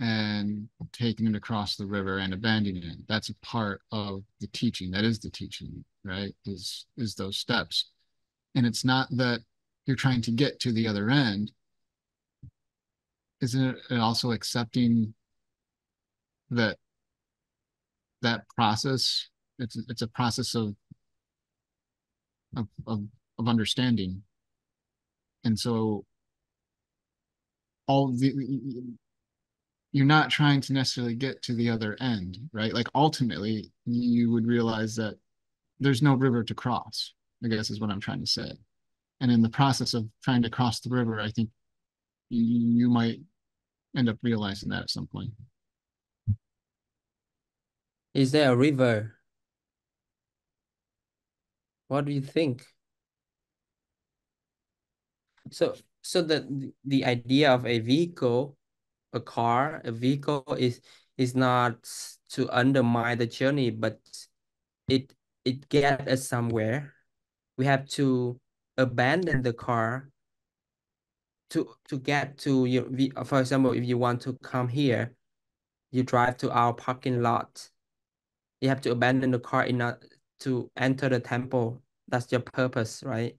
and taking it across the river and abandoning it. That's a part of the teaching. That is the teaching, right? Is those steps. And it's not that you're trying to get to the other end. Isn't it also accepting that that process, it's a process of of, of understanding. And so all the you're not trying to necessarily get to the other end, right? Like ultimately you would realize that there's no river to cross, I guess is what I'm trying to say. And in the process of trying to cross the river, I think you might end up realizing that at some point. Is there a river? What do you think? So the idea of a vehicle, a car, a vehicle It's not to undermine the journey, but it it get us somewhere. We have to abandon the car to get to you. For example, if you want to come here, you drive to our parking lot. You have to abandon the car in a, to enter the temple. That's your purpose, right?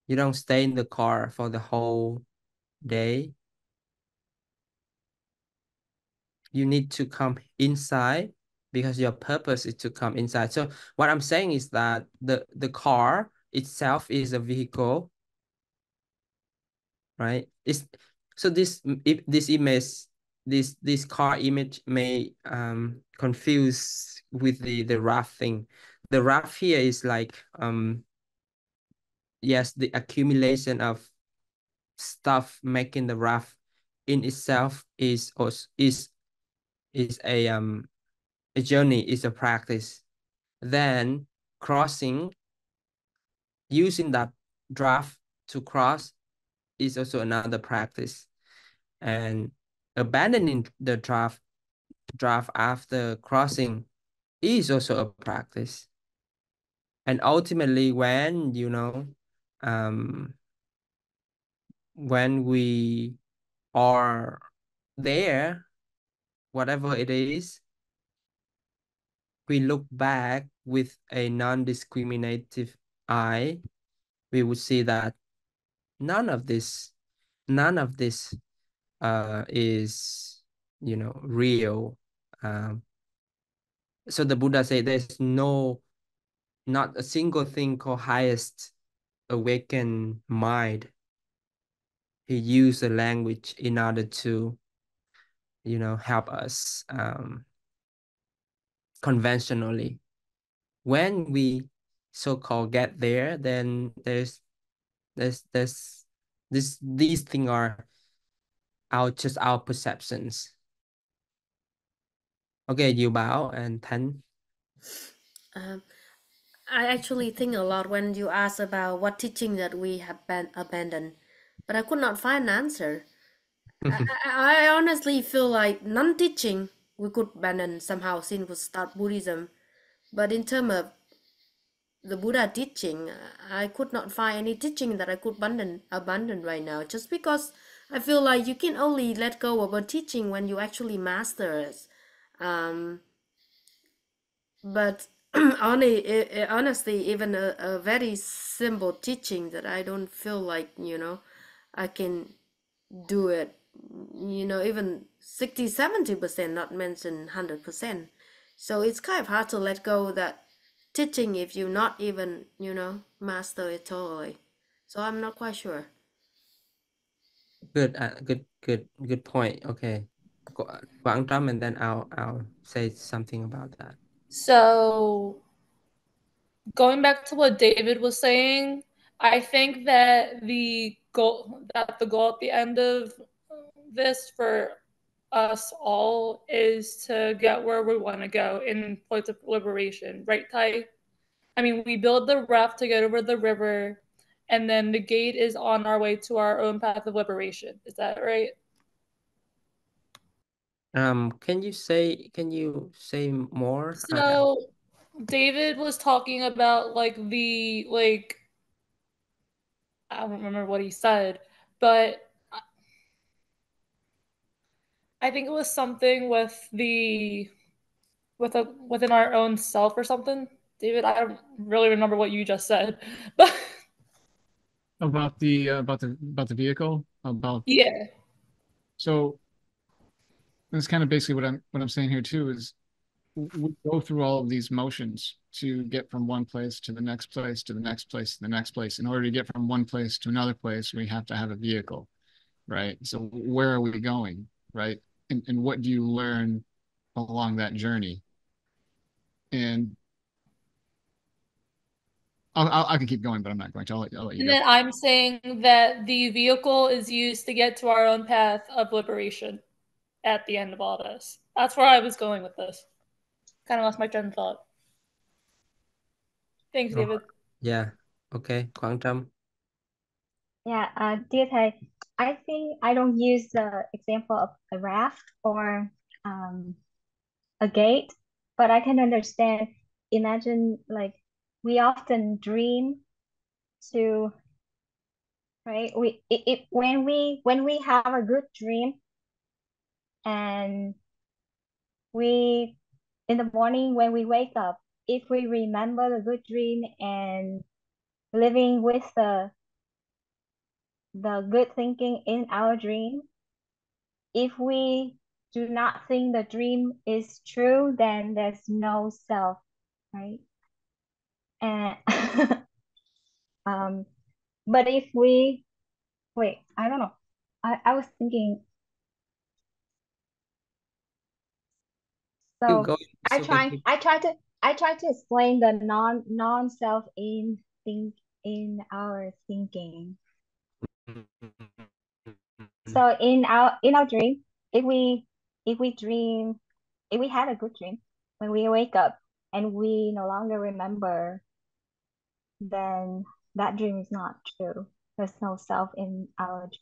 You don't stay in the car for the whole day. You need to come inside because your purpose is to come inside. So what I'm saying is that the car itself is a vehicle, right? It's so this image, this car image may confuse with the raft thing. The raft here is like yes, the accumulation of stuff making the raft in itself is also is a journey, is a practice. Then crossing, using that draft to cross is also another practice. And abandoning the draft after crossing is also a practice. And ultimately, when um, when we are there, whatever it is, we look back with a non-discriminative eye, we would see that none of this, none of this is, real. So the Buddha said there's not a single thing called highest awakened mind. He used the language in order to, help us conventionally. When we so-called get there, then there's these things are just our perceptions. Okay, you Bao and Tan. Um, I actually think a lot when you ask about what teaching that we have been abandoned, but I could not find an answer. I honestly feel like non-teaching we could abandon somehow since we start Buddhism, but in terms of the Buddha teaching, I could not find any teaching that I could abandon right now. Just because I feel like you can only let go of a teaching when you actually master it. Um, but honestly, even a very simple teaching that I don't feel like I can do it. Even 60-70%, not mention 100%. So it's kind of hard to let go that teaching if you not even master it totally. So I'm not quite sure. Good point. Okay, Quang Trum, and then I'll say something about that. So going back to what David was saying, I think that the goal at the end of this for us all is to get where we want to go in place of liberation, right, Ty? I mean, we build the raft to get over the river, and then the gate is on our way to our own path of liberation. Is that right? Can you say more? So David was talking about like I don't remember what he said, but I think it was something with within our own self or something. David, I don't really remember what you just said, but About the vehicle, about yeah. so that's kind of basically what I'm saying here too is we go through all of these motions to get from one place to the next place to the next place to the next place. In order to get from one place to another place, we have to have a vehicle, right? So where are we going, right? And what do you learn along that journey? And I can keep going, but I'm not going to. I'll let you And go. then I'm saying that the vehicle is used to get to our own path of liberation at the end of all this. That's where I was going with this. Kind of lost my train of thought. Thanks, Oh, David. yeah. Okay, Quang Trum. Dear thầy, I think I don't use the example of a raft or um, a gate, but I can understand. Imagine like we often dream to, right? When we have a good dream and we in the morning when we wake up, if we remember the good dream and living with the good thinking in our dream, if we do not think the dream is true, then there's no self, right? And um, but if we wait, I don't know. I was thinking. Keep So going. It's okay. Keep... I try to explain the non self in our thinking. So in our dream, if we dream, if we had a good dream, when we wake up and we no longer remember, then that dream is not true. There's no self in our dream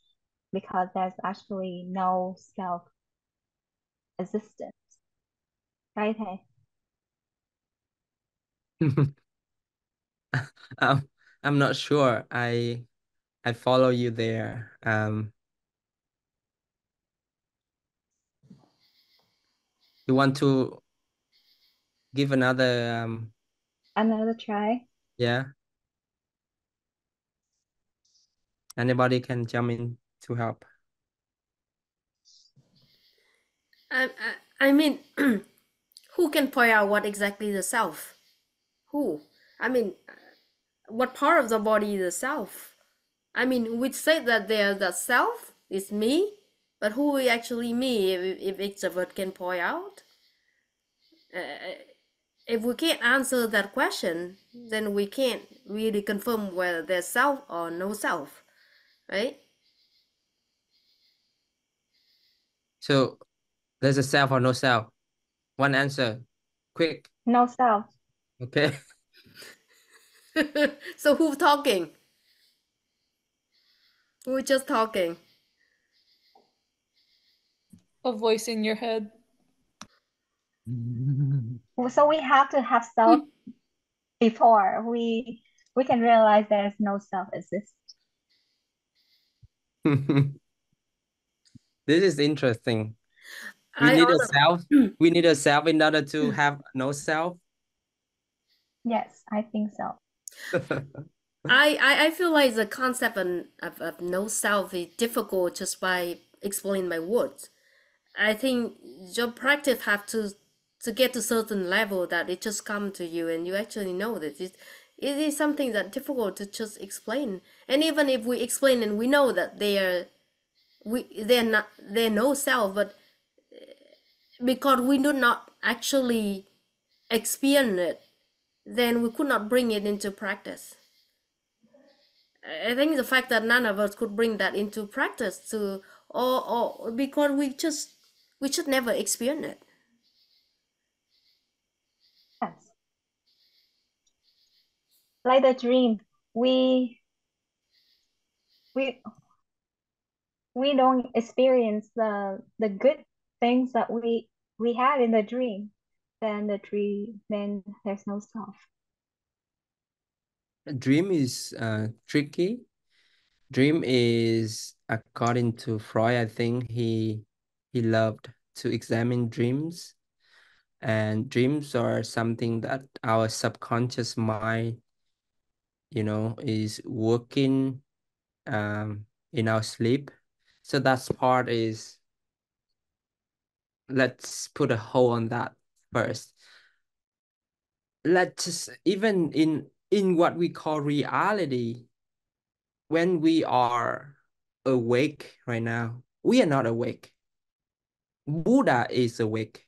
because there's actually no self existence, right? Hey? Um, I'm not sure. I follow you there. You want to give another Another try. yeah, anybody can jump in to help. I mean, who can point out what exactly the self? Who? I mean, what part of the body is the self? I mean, we say that there's the self is me, but who is actually me? If extrovert can point out, if we can't answer that question, then we can't really confirm whether there's self or no self, right? So there's a self or no self. One answer. Quick. No self. Okay. So who's talking? We're just talking. A voice in your head. So we have to have self before we can realize there's no self exist. This is interesting. We I need a honor. self. We need a self in order to have no self. Yes, I think so. I feel like the concept of no self is difficult just by explaining by words. I think your practice have to get to certain level that it just come to you and you actually know that it is something that difficult to just explain. And even if we explain and we know that they're no self, but because we do not actually experience it, then we could not bring it into practice. I think the fact that none of us could bring that into practice to or because we should never experience it. Yes. Like the dream, we we don't experience the good things that we had in the dream. Then there's no self. Dream is tricky. Dream is, according to Freud, I think he loved to examine dreams. And dreams are something that our subconscious mind, is working in our sleep. So that's part is, let's put a hold on that first. Let's just, even in what we call reality, when we are awake right now, we are not awake. Buddha is awake.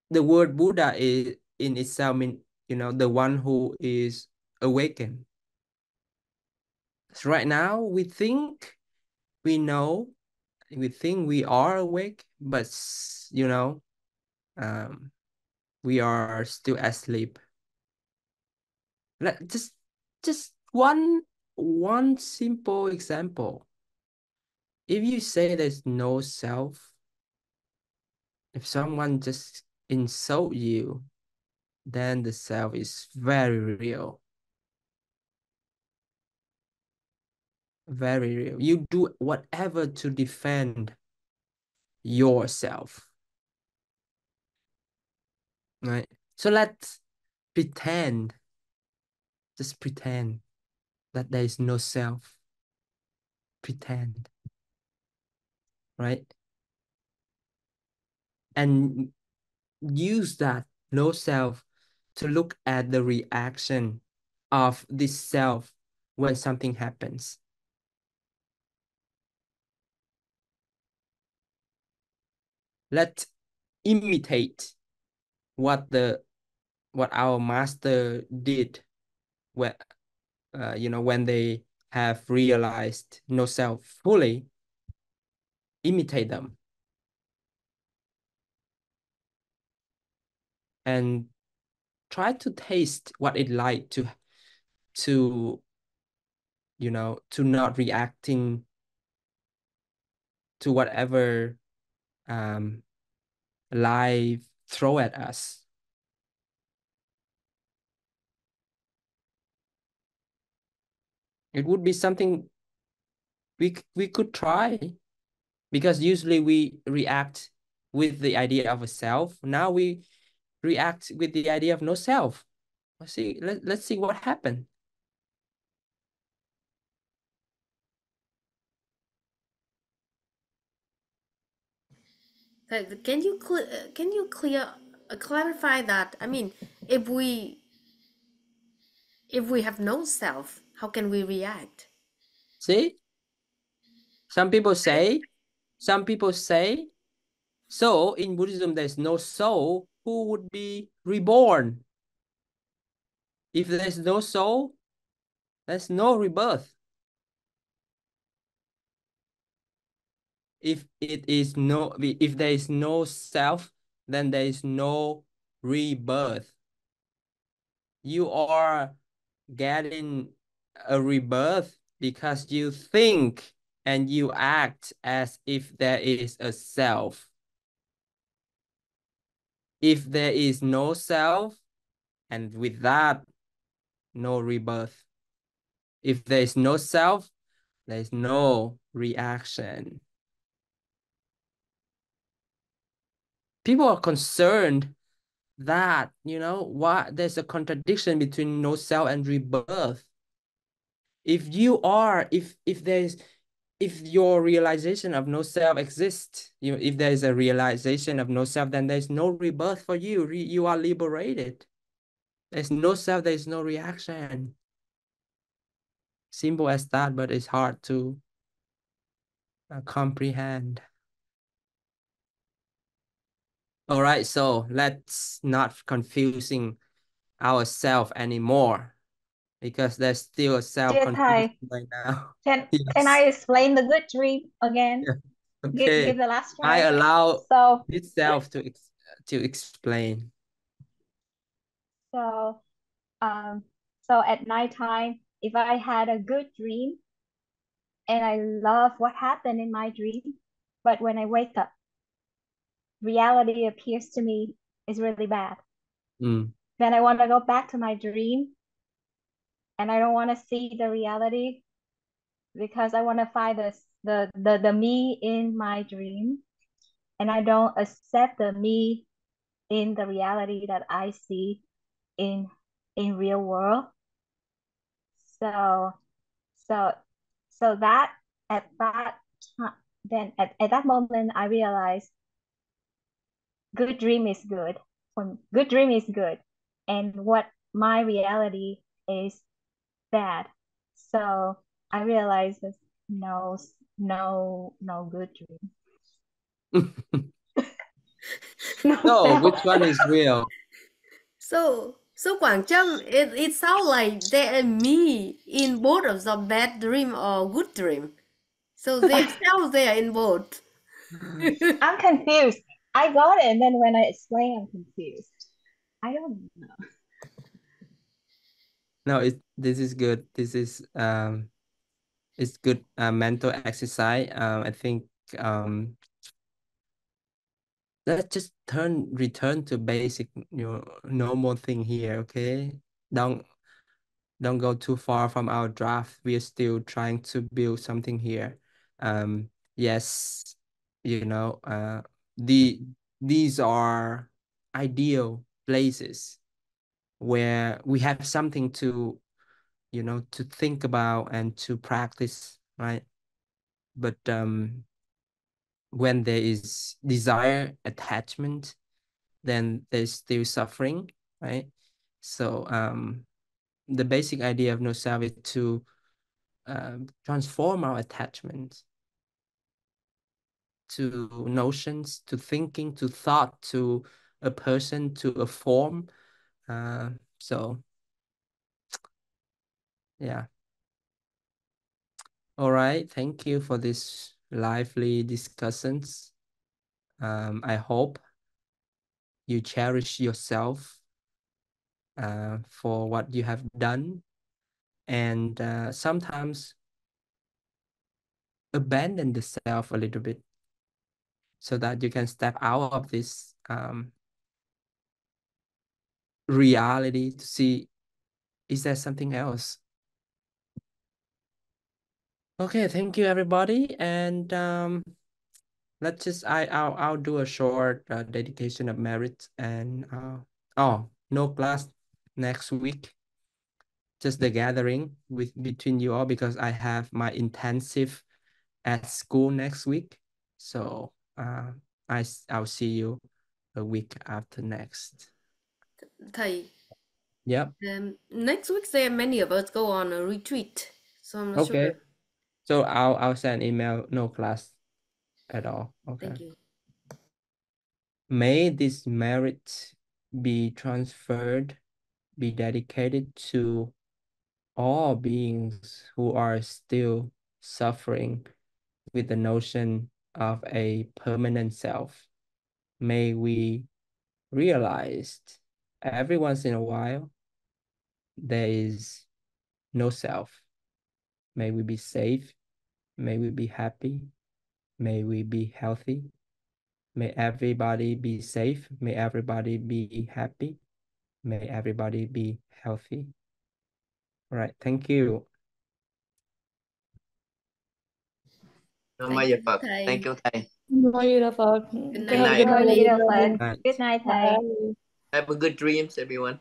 The word Buddha is in itself mean, the one who is awakened. So right now we think we know, we think we are awake, but um, we are still asleep. Let just one simple example. If you say there's no self, If someone just insult you, then the self is very real. Very real. You do whatever to defend yourself. Right? So let's pretend, just pretend that there is no self. Pretend, right? And use that no self to look at the reaction of this self when something happens. Let's imitate what our master did when when they have realized no self fully. Imitate them and try to taste what it like to to not reacting to whatever life throw at us. It would be something we could try, because usually we react with the idea of a self. Now we react with the idea of no self. Let's see what happened. Can you clarify that? I mean, if we have no self, how can we react? See, some people say, so in Buddhism there's no soul, who would be reborn? If there's no soul, there's no rebirth. If there is no self, then there is no rebirth. You are getting a rebirth because you think and you act as if there is a self. If there is no self, and with that, no rebirth. If there is no self, there is no reaction. People are concerned that, what there's a contradiction between no self and rebirth. If your realization of no self exists, if there is a realization of no self, then there's no rebirth for you. You are liberated. There's no self, there's no reaction. Simple as that, but it's hard to comprehend. All right, so let's not confusing ourselves anymore, because there's still a self Dear confusion Thầy, right now. can I Yes. explain the good dream again? Yeah. Give Okay. the last I try. allow So this self to explain. so um so at nighttime, if I had a good dream and I love what happened in my dream, but when I wake up, reality appears to me is really bad. Mm. Then I want to go back to my dream and I don't want to see the reality because I want to find the me in my dream, and I don't accept the me in the reality that I see in real world. So so so that at that time, then at that moment I realized good dream is good. Good dream is good, and what my reality is bad. So I realized there's no good dream. No So self. which one is real? So Quảng Trâm, it sounds like there are me in both of the bad dream or good dream. So there's self there in both. I'm confused. I got it, and then when I explain, I'm confused. I don't know. No, this is good. This is it's good mental exercise. I think let's just return to basic, normal thing here, okay? Don't go too far from our draft. We are still trying to build something here. Yes, the these are ideal places where we have something to, to think about and to practice, right? But when there is desire, attachment, then there's still suffering, right? So the basic idea of no self is to transform our attachment to notions, to thinking, to thought, to a person, to a form. So yeah. All right. Thank you for this lively discussions. I hope you cherish yourself for what you have done, and sometimes abandon the self a little bit so that you can step out of this reality to see, is there something else? Okay, thank you everybody, and let's just I'll do a short dedication of merit, and oh, no class next week, just the gathering with between you all, because I have my intensive at school next week. So I'll see you a week after next. Thầy, Yep. next week there many of us go on a retreat, so I'm not Okay. sure. So I'll send email, no class at all. Okay. Thank you. May this merit be transferred, be dedicated to all beings who are still suffering with the notion of a permanent self. May we realize every once in a while there is no self. May we be safe. May we be happy. May we be healthy. May everybody be safe. May everybody be happy. May everybody be healthy. All right. Thank you. Thank you, thầy. Thank you, thầy. Beautiful. Good Have a night. good Good night, night, everyone. Good night, thầy. Have a good dreams, everyone.